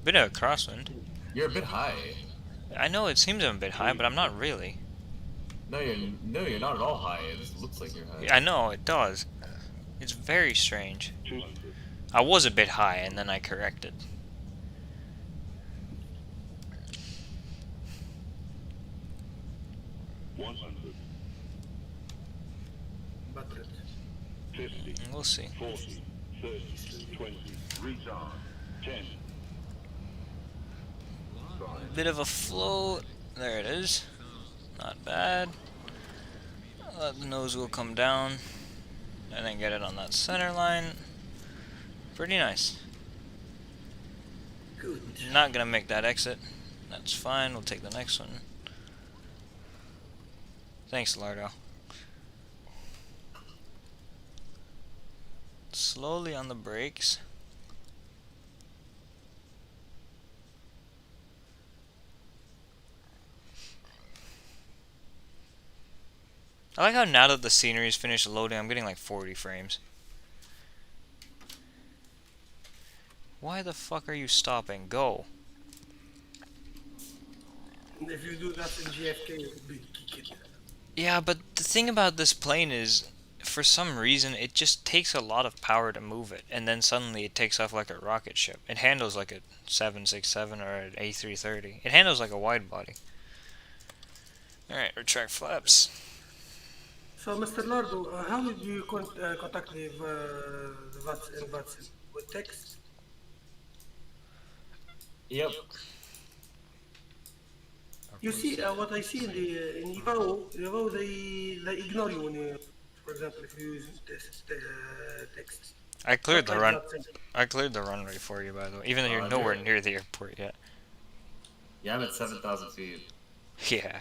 A: Bit of a crosswind.
B: You're a bit high.
A: I know it seems I'm a bit high, but I'm not really.
B: No, you're not at all high. It just looks like you're high.
A: I know, it does. It's very strange. I was a bit high, and then I corrected.
E: But
G: 50,
A: We'll see.
G: 40, 30, 20, recharge, 10.
A: Bit of a float. There it is. Not bad. The nose will come down. And then get it on that center line. Pretty nice.
E: good.
A: Not gonna make that exit. That's fine. We'll take the next one. Thanks, Lardo. Slowly on the brakes. I like how now that the scenery is finished loading, I'm getting like 40 frames. Why the fuck are you stopping? Go.
E: If you do that in GFK, it would be kicked.
A: Yeah, but the thing about this plane is, for some reason, it just takes a lot of power to move it, and then suddenly it takes off like a rocket ship. It handles like a 767 or an A330. It handles like a wide body. Alright, retract flaps.
E: So, Mr. Lardo, how did you contact the Watson? With text?
B: Yep.
E: You see, what I see in Evo, they ignore you when you, for example, if you use text.
A: I cleared the
E: Sometimes
A: run.
E: not sent.
A: I cleared the runway for you, by the way. Even though you're nowhere near the airport yet.
B: Yeah, I'm at 7,000 feet.
A: Yeah.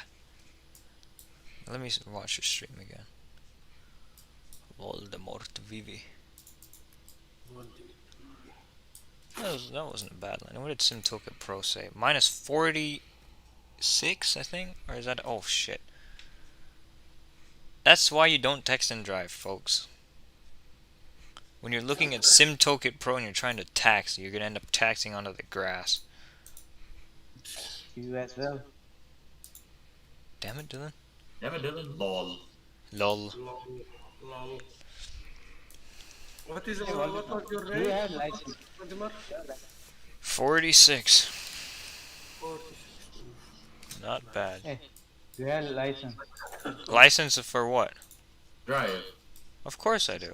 A: Let me watch your stream again. Voldemort Vivi. That wasn't a bad line. What did SimToolkit Pro say? Minus 46, I think? Or is that... Oh, shit. That's why you don't text and drive, folks. When you're looking at SimToolkit Pro and you're trying to tax, you're going to end up taxing onto the grass.
F: You as well.
A: Damn it, Dylan.
B: Never Dylan. Lol.
A: Lol.
E: Lol. What is
F: Hey,
E: what was your
F: do you
E: rate?
F: have license?
E: Valdemar?
A: 46.
E: 46.
A: Not bad.
F: Hey, do you have license?
A: License for what?
B: Drive.
A: Of course I do.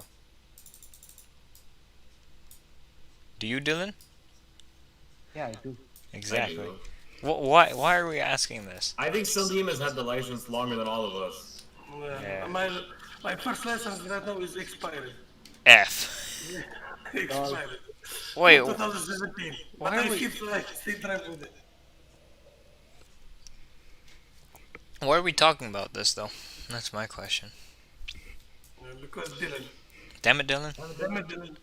A: Do you, Dylan?
F: Yeah, I do.
A: Exactly.
B: I do.
A: Why are we asking this?
B: I think Salim has had the license longer than all of us.
A: Yeah.
E: My first license right now is expired.
A: F.
E: Expired.
A: Wait,
E: From 2017. But
A: why are
E: I
A: we-
E: still drive with it.
A: why are we talking about this though? That's my question.
E: Because Dylan.
A: Damn it, Dylan.
E: Damn it, Dylan.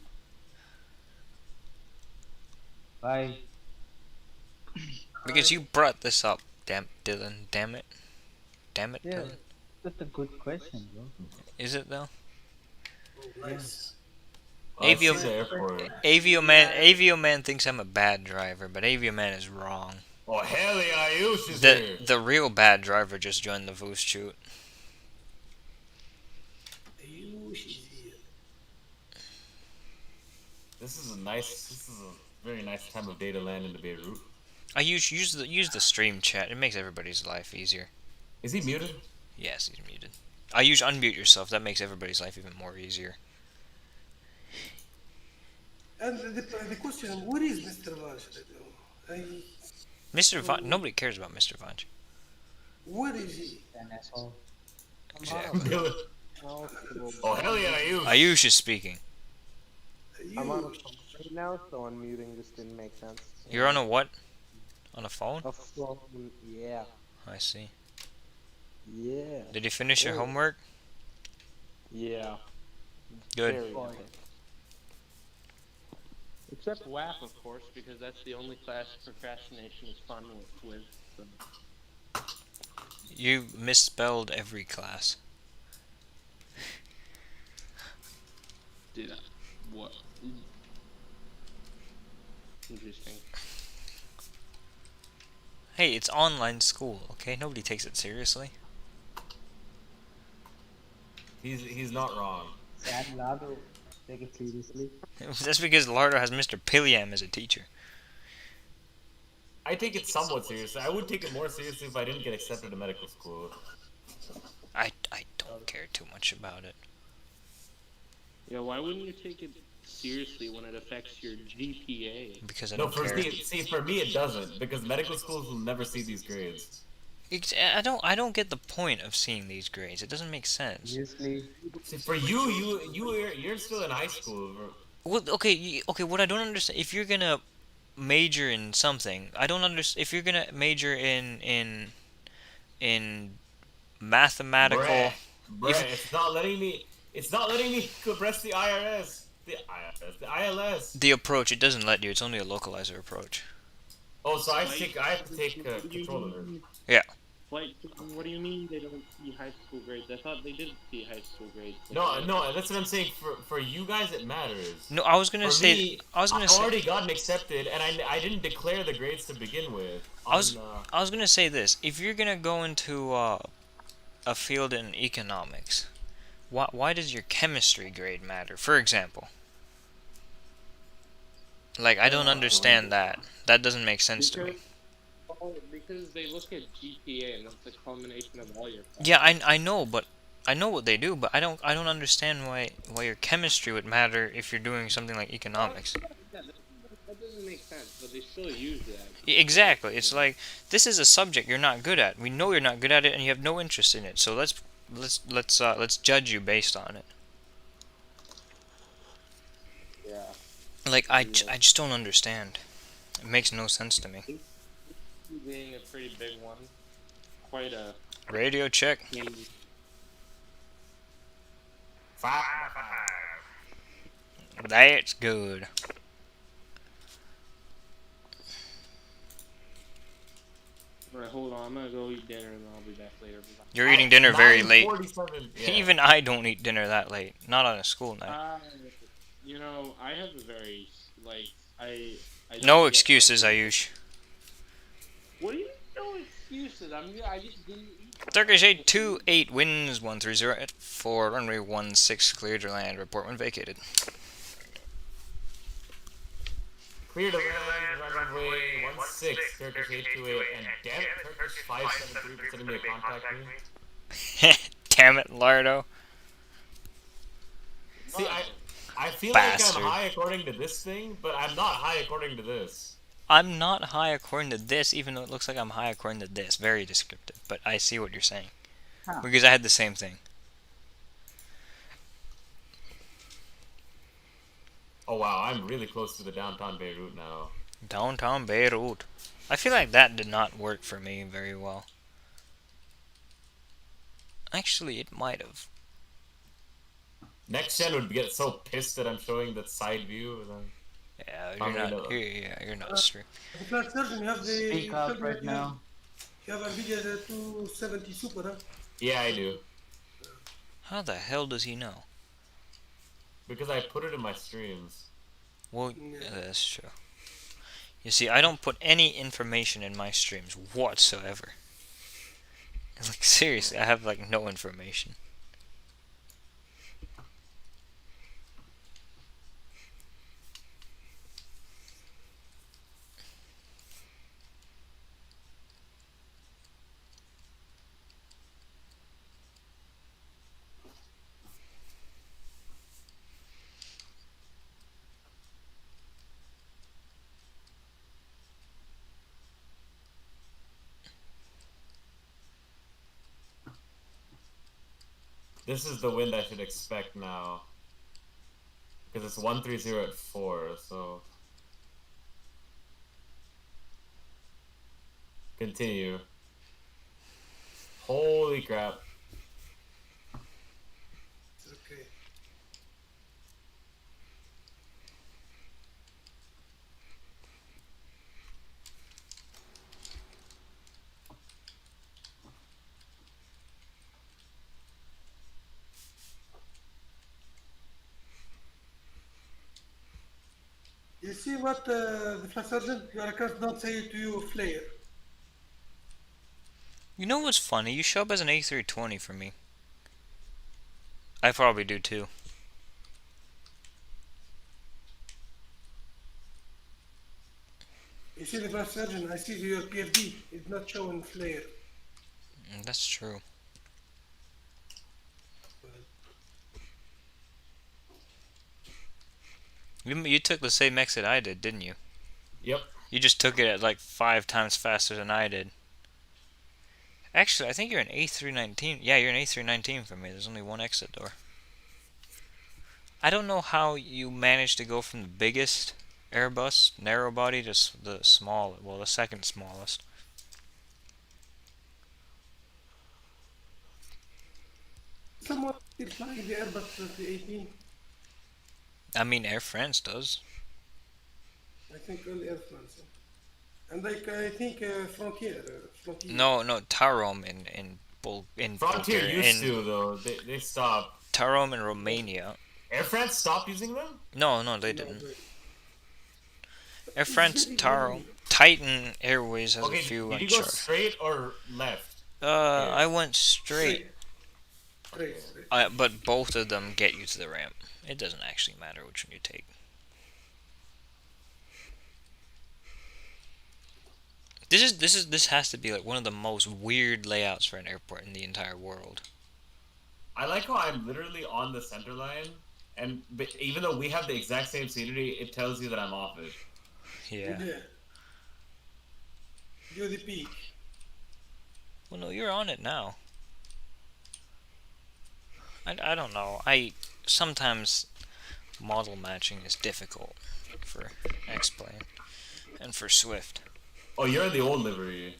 F: Bye.
A: Because you brought this up. Damn, Dylan. Damn it. Damn it,
F: Yeah.
A: Dylan.
F: That's a good question, bro.
A: Is it though?
E: Nice.
B: I
A: Avio-
B: see the airport.
A: Avioman thinks I'm a bad driver, but Avioman is wrong.
B: Oh, hell yeah, Ayush is here.
A: The real bad driver just joined the Voos shoot.
B: This is a very nice time of day to land in the Beirut.
A: I use the stream chat. It makes everybody's life easier.
B: Is he muted?
A: Yes, he's muted. I use unmute yourself. That makes everybody's life even more easier.
E: And the question, where is Mr. Vash right now?
A: Mr. Von, nobody cares about Mr. Vonch.
E: Where is he?
F: An asshole.
A: Exactly.
B: Oh, hell yeah, Ayush.
A: Ayush is speaking.
C: I'm on a
E: You.
C: phone right now, so unmuting just didn't make sense.
A: You're on a what? On a phone?
C: A phone, yeah.
A: I see.
C: Yeah.
A: Did you finish your
C: Yeah.
A: homework?
C: Yeah.
A: Good.
C: Very epic. Except WAP, of course, because that's the only class procrastination is fun with. So.
A: You misspelled every class.
C: Did I? What? Interesting.
A: Hey, it's online school, okay? Nobody takes it seriously.
B: He's not wrong.
F: Sad Lado. Take it seriously.
A: That's because Lardo has Mr. Piliam as a teacher.
B: I take it somewhat seriously. I would take it more seriously if I didn't get accepted to medical school.
A: I don't care too much about it.
C: Yeah, why wouldn't you take it seriously when it affects your GPA?
A: Because I
B: No,
A: don't care.
B: for me it doesn't, because medical schools will never see these grades.
A: I don't get the point of seeing these grades. It doesn't make sense.
F: Seriously.
B: See, for you're still in high school.
A: Well, okay, what I don't understand, if you're gonna major in something, I don't understand, if you're gonna major in mathematical,
B: Bruh, it's not letting me press the ILS.
A: the approach, it doesn't let you, it's only a localizer approach.
B: Oh, so I have to take control of it.
A: Yeah.
C: Like, what do you mean they don't see high school grades? I thought they did see high school grades.
B: No, that's what I'm saying. For you guys, it matters.
A: No, I was gonna
B: For
A: say,
B: me, I've already gotten accepted, and I didn't declare the grades to begin with.
A: I was gonna say this, if you're gonna go into a field in economics, why does your chemistry grade matter? For example. Like, I don't understand that. That doesn't make sense to me.
C: Because they look at GPA, and that's the culmination of all your.
A: Yeah, I know, but I know what they do, but I don't understand why your chemistry would matter if you're doing something like economics.
C: That doesn't make sense, but they still use that.
A: Exactly. It's like, this is a subject you're not good at. We know you're not good at it, and you have no interest in it. So let's judge you based on it.
C: Yeah.
A: Like, I just don't understand. It makes no sense to me.
C: Being a pretty big one, quite a.
A: Radio check. That's good.
C: Alright, hold on. I'm gonna go eat dinner and I'll be back later.
A: You're eating dinner very late.
B: 9:47, yeah.
A: Even I don't eat dinner that late. Not on a school night.
C: You know, I have a very I
A: No
C: don't get,
A: excuses, Ayush.
C: What do you mean, no excuses? I just didn't eat.
A: Turkish 828 wins 130 at 4 runway 16 cleared to land. Report when vacated.
B: Clear to land, runway 16, Turkish 828, and damn it, Turkish 573 for sending me a contact me.
A: Damn it, Lardo.
B: See, I feel
A: Bastard.
B: like I'm high according to this thing, but I'm not high according to this.
A: I'm not high according to this, even though it looks like I'm high according to this. Very descriptive, but I see what you're saying.
F: Huh.
A: Because I had the same thing.
B: Oh wow, I'm really close to the downtown Beirut now.
A: Downtown Beirut. I feel like that did not work for me very well. Actually, it might have.
B: Next gen would get so pissed that I'm showing that side view.
A: Yeah,
B: I
A: you're
B: mean,
A: not. You're not straight.
E: The flat surgeon, you have the.
F: Speak up right now.
E: You have Nvidia the 270 Super, huh?
B: Yeah, I do.
A: How the hell does he know?
B: Because I put it in my streams.
A: Well, yeah, that's true. You see, I don't put any information in my streams whatsoever. Like, seriously, I have, like, no information.
B: This is the wind I should expect now. Because it's 130 at 4, so... Continue. Holy crap.
E: Okay. You see what the flat surgeon, your accounts don't say to you flare.
A: You know what's funny? You show up as an A320 for me. I probably do too.
E: You see the flat surgeon, I see your PFD, it's not showing flare.
A: That's true. You took the same exit I did, didn't you?
B: Yep.
A: You just took it at like 5 times faster than I did. Actually, I think you're an A319. Yeah, you're an A319 for me. There's only one exit door. I don't know how you managed to go from the biggest Airbus narrow body to the small, well, the second smallest.
E: Someone still flying the Airbus 318.
A: I mean, Air France does.
E: I think only Air France. And like I think Frontier.
A: No, Tarom in
B: Frontier
A: Bulgaria,
B: used
A: in
B: to, though. They stopped.
A: Tarom in Romania.
B: Air France stopped using them?
A: No, they didn't. Air France, Tarom, Titan Airways has
B: Okay,
A: a few
B: did you go
A: uncharted.
B: straight or left?
A: I went straight.
E: Straight.
A: But both of them get you to the ramp. It doesn't actually matter which one you take. This has to be like one of the most weird layouts for an airport in the entire world.
B: I like how I'm literally on the center line, but even though we have the exact same scenery, it tells you that I'm off it.
A: Yeah.
E: Do the peak.
A: Well, no, you're on it now. I don't know. Sometimes model matching is difficult for X-Plane and for Swift.
B: Oh, you're in the old livery.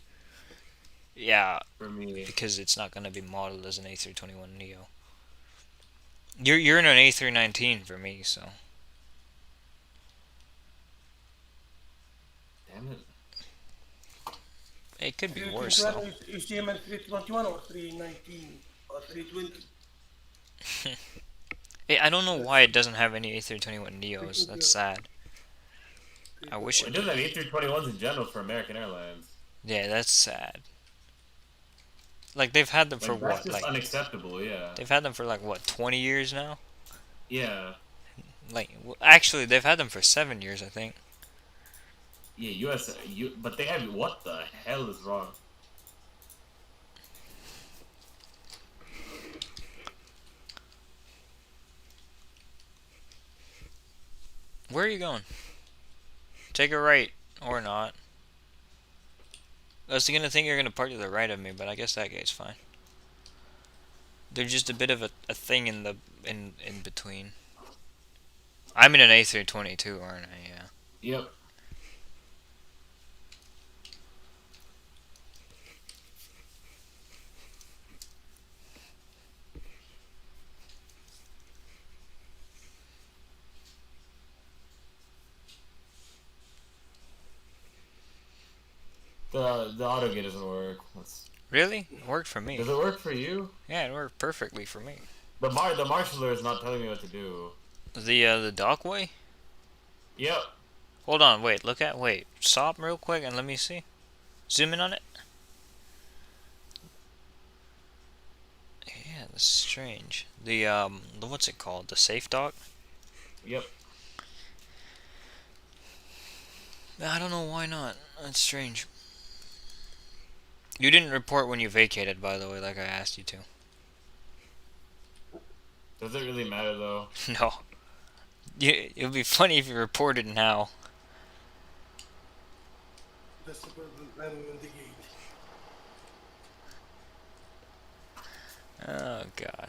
A: Yeah,
B: For me.
A: because it's not going to be modeled as an A321NEO. You're in an A319 for me, so.
B: Damn it.
A: It could be
E: Do you
A: worse,
E: think
A: though.
E: you see him at 321 or 319 or 320?
A: I don't know why it doesn't have any A321NEOs. That's sad. I wish
B: It
A: it
B: doesn't
A: did.
B: have A321s in general for American Airlines.
A: Yeah, that's sad. Like, they've had them for
B: Like, that's
A: what?
B: just
A: Like,
B: unacceptable, yeah.
A: they've had them for like, what, 20 years now?
B: Yeah.
A: Like, actually, they've had them for 7 years, I think.
B: Yeah, but they have. What the hell is wrong?
A: Where are you going? Take a right. Or not. I was gonna think you're gonna park to the right of me, but I guess that gate's fine. There's just a bit of a thing in the in between. I'm in an A322, aren't I? Yeah.
B: Yep. The auto gate doesn't work.
A: Really? It worked for me.
B: Does it work for you?
A: Yeah, it worked perfectly for me.
B: The marshaller is not telling me what to do.
A: The dockway?
B: Yep.
A: Hold on, wait. Stop real quick and let me see. Zoom in on it. Yeah, that's strange. The what's it called? The safe dock?
B: Yep.
A: I don't know why not. That's strange. You didn't report when you vacated, by the way, like I asked you to.
B: Does it really matter though?
A: No. It would be funny if you reported now.
E: That's the problem. I'm on the gate.
A: Oh god.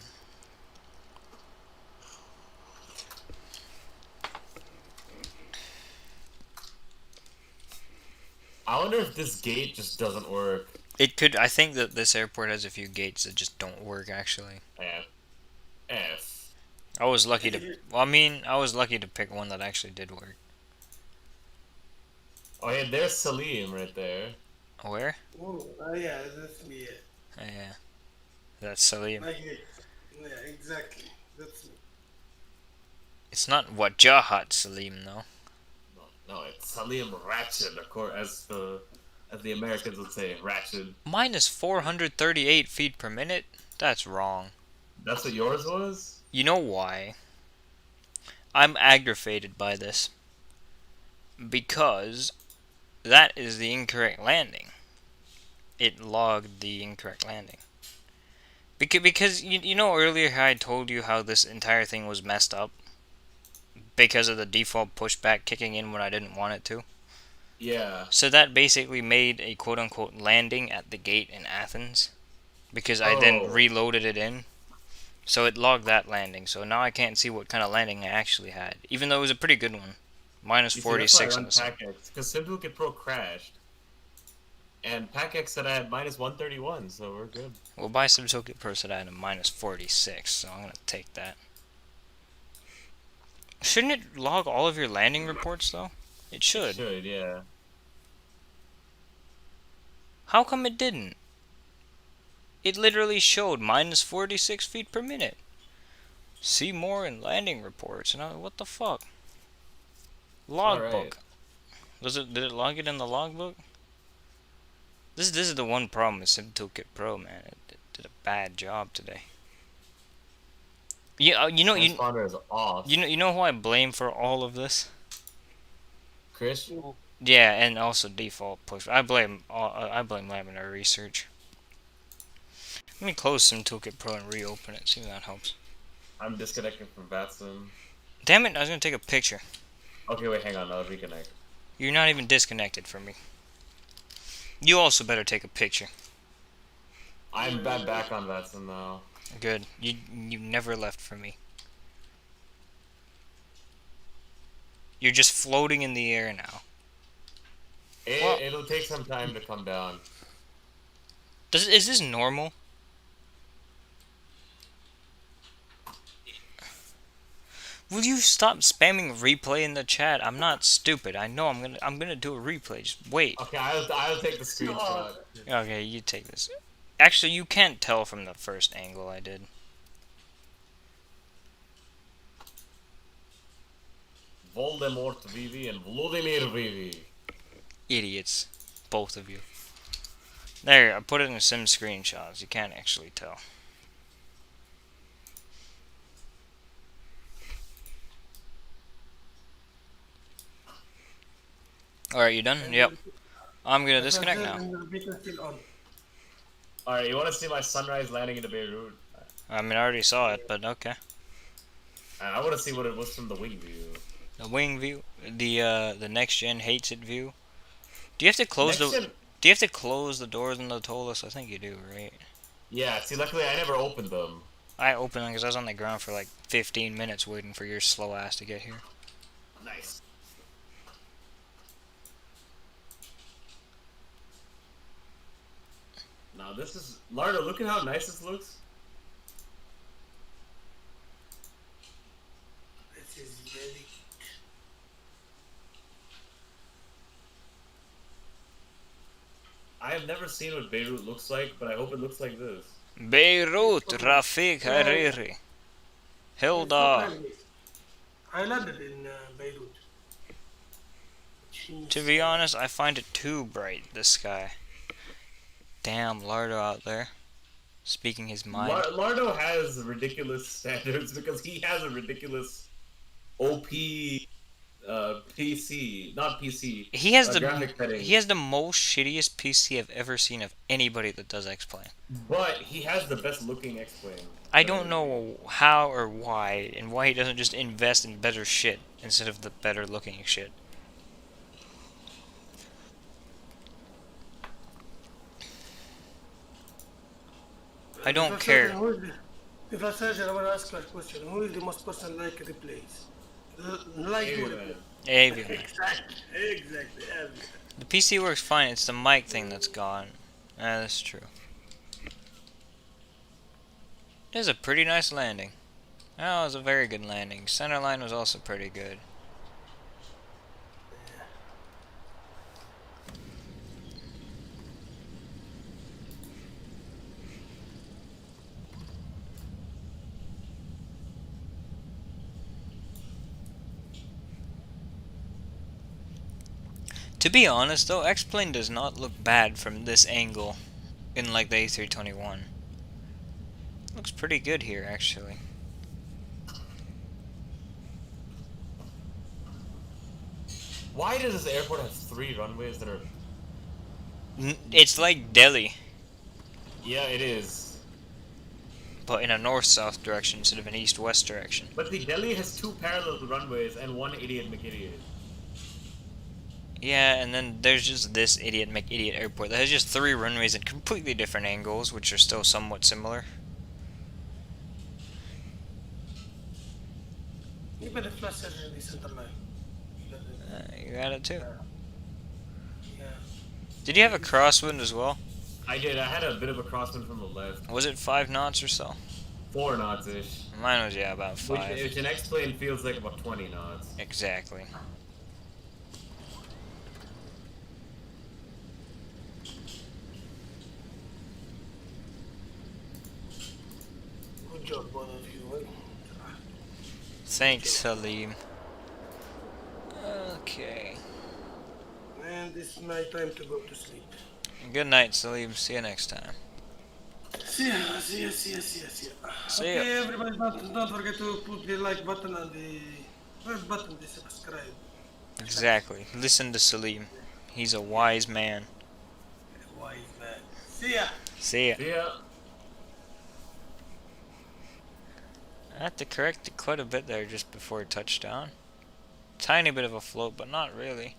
B: I wonder if this gate just doesn't work.
A: It could. I think that this airport has a few gates that just don't work. Actually,
B: F.
A: I was lucky to. Well, I mean, I was lucky to pick one that actually did work.
B: Oh, hey, there's Salim right there.
A: Where?
E: Oh, yeah, that's me. Yeah.
A: Yeah, that's Salim.
E: Like it. Yeah, exactly. That's me.
A: It's not Wajahat Salim though.
B: No, it's Salim Ratchet, of course, as the Americans would say, Ratchet.
A: Minus 438 feet per minute. That's wrong.
B: That's what yours was?
A: You know why? I'm aggravated by this. Because that is the incorrect landing. It logged the incorrect landing. Because you know earlier how I told you how this entire thing was messed up? Because of the default pushback kicking in when I didn't want it to?
B: Yeah.
A: So that basically made a quote-unquote landing at the gate in Athens. Because I then reloaded it in. So it logged that landing. So now I can't see what kind of landing I actually had. Even though it was a pretty good one. Minus 46 on the side.
B: Because Simplicate Pro crashed. And PackX said I had minus 131, so we're good.
A: Well, by some token person I had a minus 46, so I'm gonna take that. Shouldn't it log all of your landing reports though? It should.
B: It should, yeah.
A: How come it didn't? It literally showed minus 46 feet per minute. See more in landing reports. And I, what the fuck? Logbook. Did it log it in the logbook? This is the one problem with SimToolkit Pro, man. It did a bad job today. Yeah, you know who I blame for all of this?
B: Chris?
A: Yeah, and also default push. I blame Laminar Research. Let me close SimToolkit Pro and reopen it. See if that helps.
B: I'm disconnecting from Vatsim.
A: Damn it! I was gonna take a picture.
B: Okay, wait, hang on. I'll reconnect.
A: You're not even disconnected from me. You also better take a picture.
B: I'm back on Vatsim now.
A: Good. You never left from me. You're just floating in the air now.
B: It'll take some time to come down.
A: Is this normal? Will you stop spamming replay in the chat? I'm not stupid. I know I'm gonna do a replay. Just wait.
B: Okay, I'll take the screenshot.
A: Okay, you take this. Actually, you can't tell from the first angle I did.
B: Voldemort VV and Vladimir VV.
A: Idiots. Both of you. There, I put it in sim screenshots. You can't actually tell. Alright, you done?
E: And
A: Yep. I'm gonna
E: the
A: disconnect
E: transfer
A: now.
E: and the beacon still on.
B: Alright, you want to see my sunrise landing into Beirut?
A: I mean, I already saw it, but okay.
B: I want to see what it was from the wing view.
A: The wing view, the next gen hates it view. Do you have to close
B: Next
A: the?
B: gen,
A: Do you have to close the doors on the ToLiss? I think you do, right?
B: yeah. See, luckily I never opened them.
A: I opened them because I was on the ground for like 15 minutes waiting for your slow ass to get here.
B: Nice. Now this is Lardo. Look at how nice this looks.
E: This is very.
B: I have never seen what Beirut looks like, but I hope it looks like this.
A: Beirut, Rafik Hariri.
E: It's
A: Hilda.
E: not like this. I landed in Beirut.
A: To be honest, I find it too bright, the sky. Damn, Lardo out there. Speaking his mind.
B: Lardo has ridiculous standards because he has a ridiculous OP PC, not PC.
A: He has
B: graphic setting.
A: he has the most shittiest PC I've ever seen of anybody that does X-Plane.
B: But he has the best looking X-Plane.
A: I don't know how or why, and why he doesn't just invest in better shit instead of the better looking shit. I don't care.
E: If I surgeon, I want to ask you a question. Who is the most person like replace? Like you replace?
A: Avioman.
E: Exactly.
A: The PC works fine, it's the mic thing that's gone. That's true. It is a pretty nice landing. That was a very good landing. Center line was also pretty good. To be honest though, X-Plane does not look bad from this angle in like the A321. Looks pretty good here actually.
B: Why does this airport have 3 runways that are...
A: It's like Delhi,
B: Yeah, it is.
A: but in a north-south direction instead of an east-west direction.
B: But the Delhi has 2 parallel runways and 1 idiot McIdiot.
A: Yeah, and then there's just this idiot McIdiot airport that has just 3 runways at completely different angles, which are still somewhat similar.
E: Even the flash surgeon in the center line.
A: You got it too.
E: Yeah.
A: Did you have a crosswind as well?
B: I did. I had a bit of a crosswind from the left.
A: Was it 5 knots or so?
B: 4 knots-ish.
A: Mine was, yeah, about 5.
B: Which an X-Plane feels like about 20 knots.
A: Exactly.
E: Good job, both of you.
A: Thanks, Salim. Okay.
E: And it's my time to go to sleep.
A: Good night, Salim. See you next time.
E: See ya. Okay, everybody, don't forget to put the like button and the red button, the subscribe.
A: Exactly. Listen to Salim. He's a wise man.
E: Wise man. See ya.
A: See ya.
B: See ya.
A: I had to correct it quite a bit there just before touchdown. Tiny bit of a float, but not really.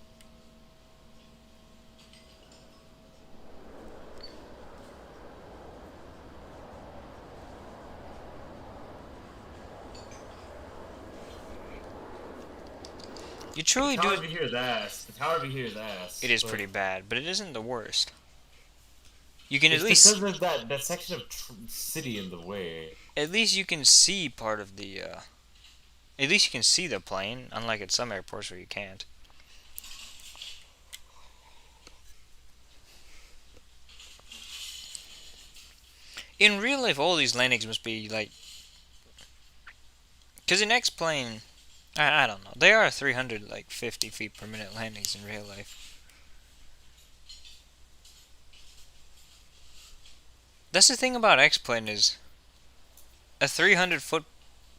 A: You truly
B: The
A: do
B: tower
A: it.
B: over here is ass. The tower over here is ass.
A: It is
B: But
A: pretty bad, but it isn't the worst. You can
B: it's
A: at least
B: because there's that section of city in the way.
A: you can see part of the at least you can see the plane, unlike at some airports where you can't. In real life, all these landings must be like, because in X-Plane, I don't know, they are 350 feet per minute landings in real life. That's the thing about X-Plane is a 300 foot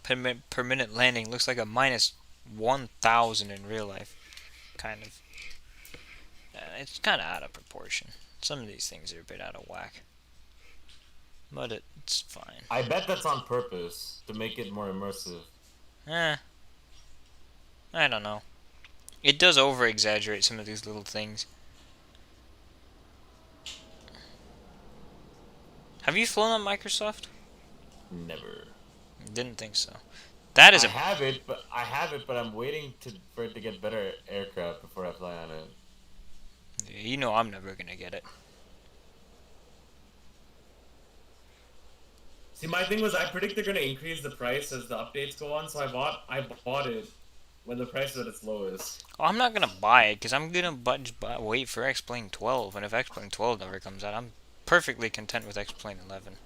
A: per minute landing looks like a minus 1,000 in real life, kind of. It's kind of out of proportion. Some of these things are a bit out of whack. But it's fine.
B: I bet that's on purpose to make it more immersive.
A: I don't know. It does over-exaggerate some of these little things. Have you flown on Microsoft?
B: Never.
A: Didn't think so. That is
B: I have it, but I'm waiting for it to get better aircraft before I fly on it.
A: You know I'm never gonna get it.
B: See, my thing was I predict they're gonna increase the price as the updates go on, so I bought it when the price is at its lowest.
A: Oh, I'm not gonna buy it because I'm gonna wait for X-Plane 12, and if X-Plane 12 never comes out, I'm perfectly content with X-Plane 11.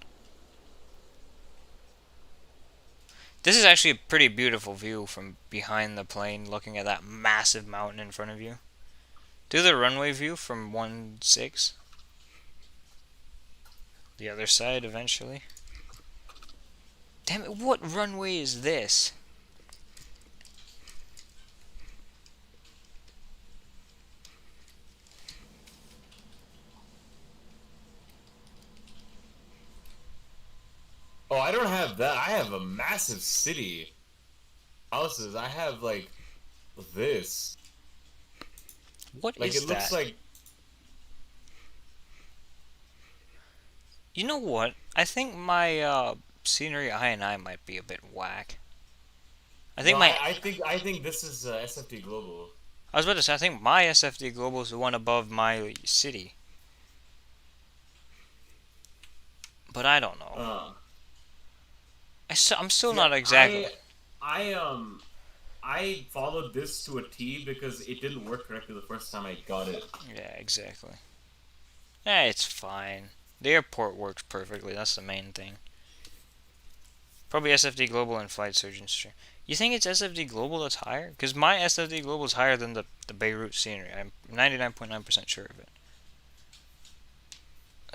A: This is actually a pretty beautiful view from behind the plane, looking at that massive mountain in front of you. Do the runway view from 1.6. The other side eventually. Damn it, what runway is this?
B: Oh, I don't have that. I have a massive city. Houses. I have like this.
A: What
B: Like
A: is
B: it
A: that?
B: looks like.
A: You know what? I think my scenery I might be a bit whack. I think
B: No,
A: my
B: I think this is SFD Global.
A: I was about to say I think my SFD Global is the one above my city. But I don't know. I'm still not exactly.
B: I followed this to a T because it didn't work correctly the first time I got it.
A: Yeah, exactly. It's fine. The airport works perfectly. That's the main thing. Probably SFD Global and Flight Surgeon Stream. You think it's SFD Global that's higher? Because my SFD Global is higher than the Beirut scenery. I'm 99.9% sure of it.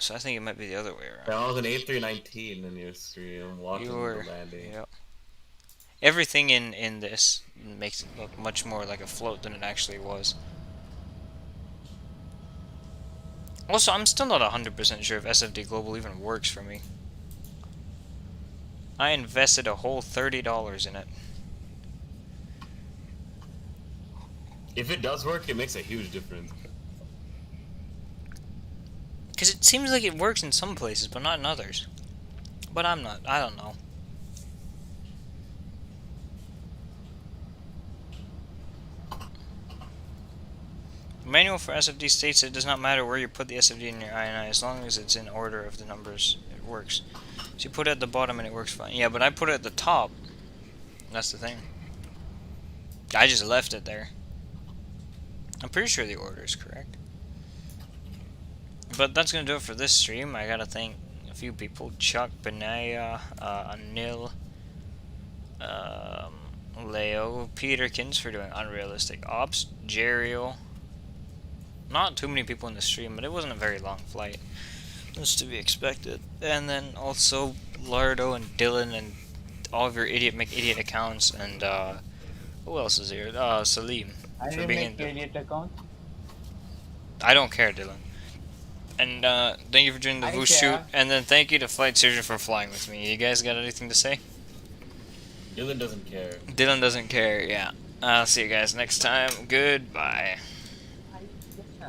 A: So I think it might be the other way around.
B: That was an A319 in your stream, walking the landing.
A: Yep. Everything in this makes it look much more like a float than it actually was. Also, I'm still not 100% sure if SFD Global even works for me. I invested a whole $30 in it.
B: If it does work, it makes a huge difference.
A: Because it seems like it works in some places, but not in others. But I don't know. Manual for SFD states it does not matter where you put the SFD in your INI as long as it's in order of the numbers, it works. So you put it at the bottom and it works fine. Yeah, but I put it at the top. That's the thing. I just left it there. I'm pretty sure the order is correct. But that's going to do it for this stream. I gotta thank a few people. Chuck, Benaya, Anil, Leo, Peterkins for doing unrealistic ops, Jerio. Not too many people in the stream, but it wasn't a very long flight. That's to be expected. And then also Lardo and Dylan and all of your idiot make idiot accounts, and who else is here? Salim.
F: I
A: for
F: didn't
A: being
F: make idiot account.
A: I don't care, Dylan. And thank you for joining the
F: I
A: Voo
F: care.
A: shoot, and then thank you to Flight Surgeon for flying with me. You guys got anything to say?
B: Dylan doesn't care.
A: Dylan doesn't care, yeah. I'll see you guys next time. Goodbye.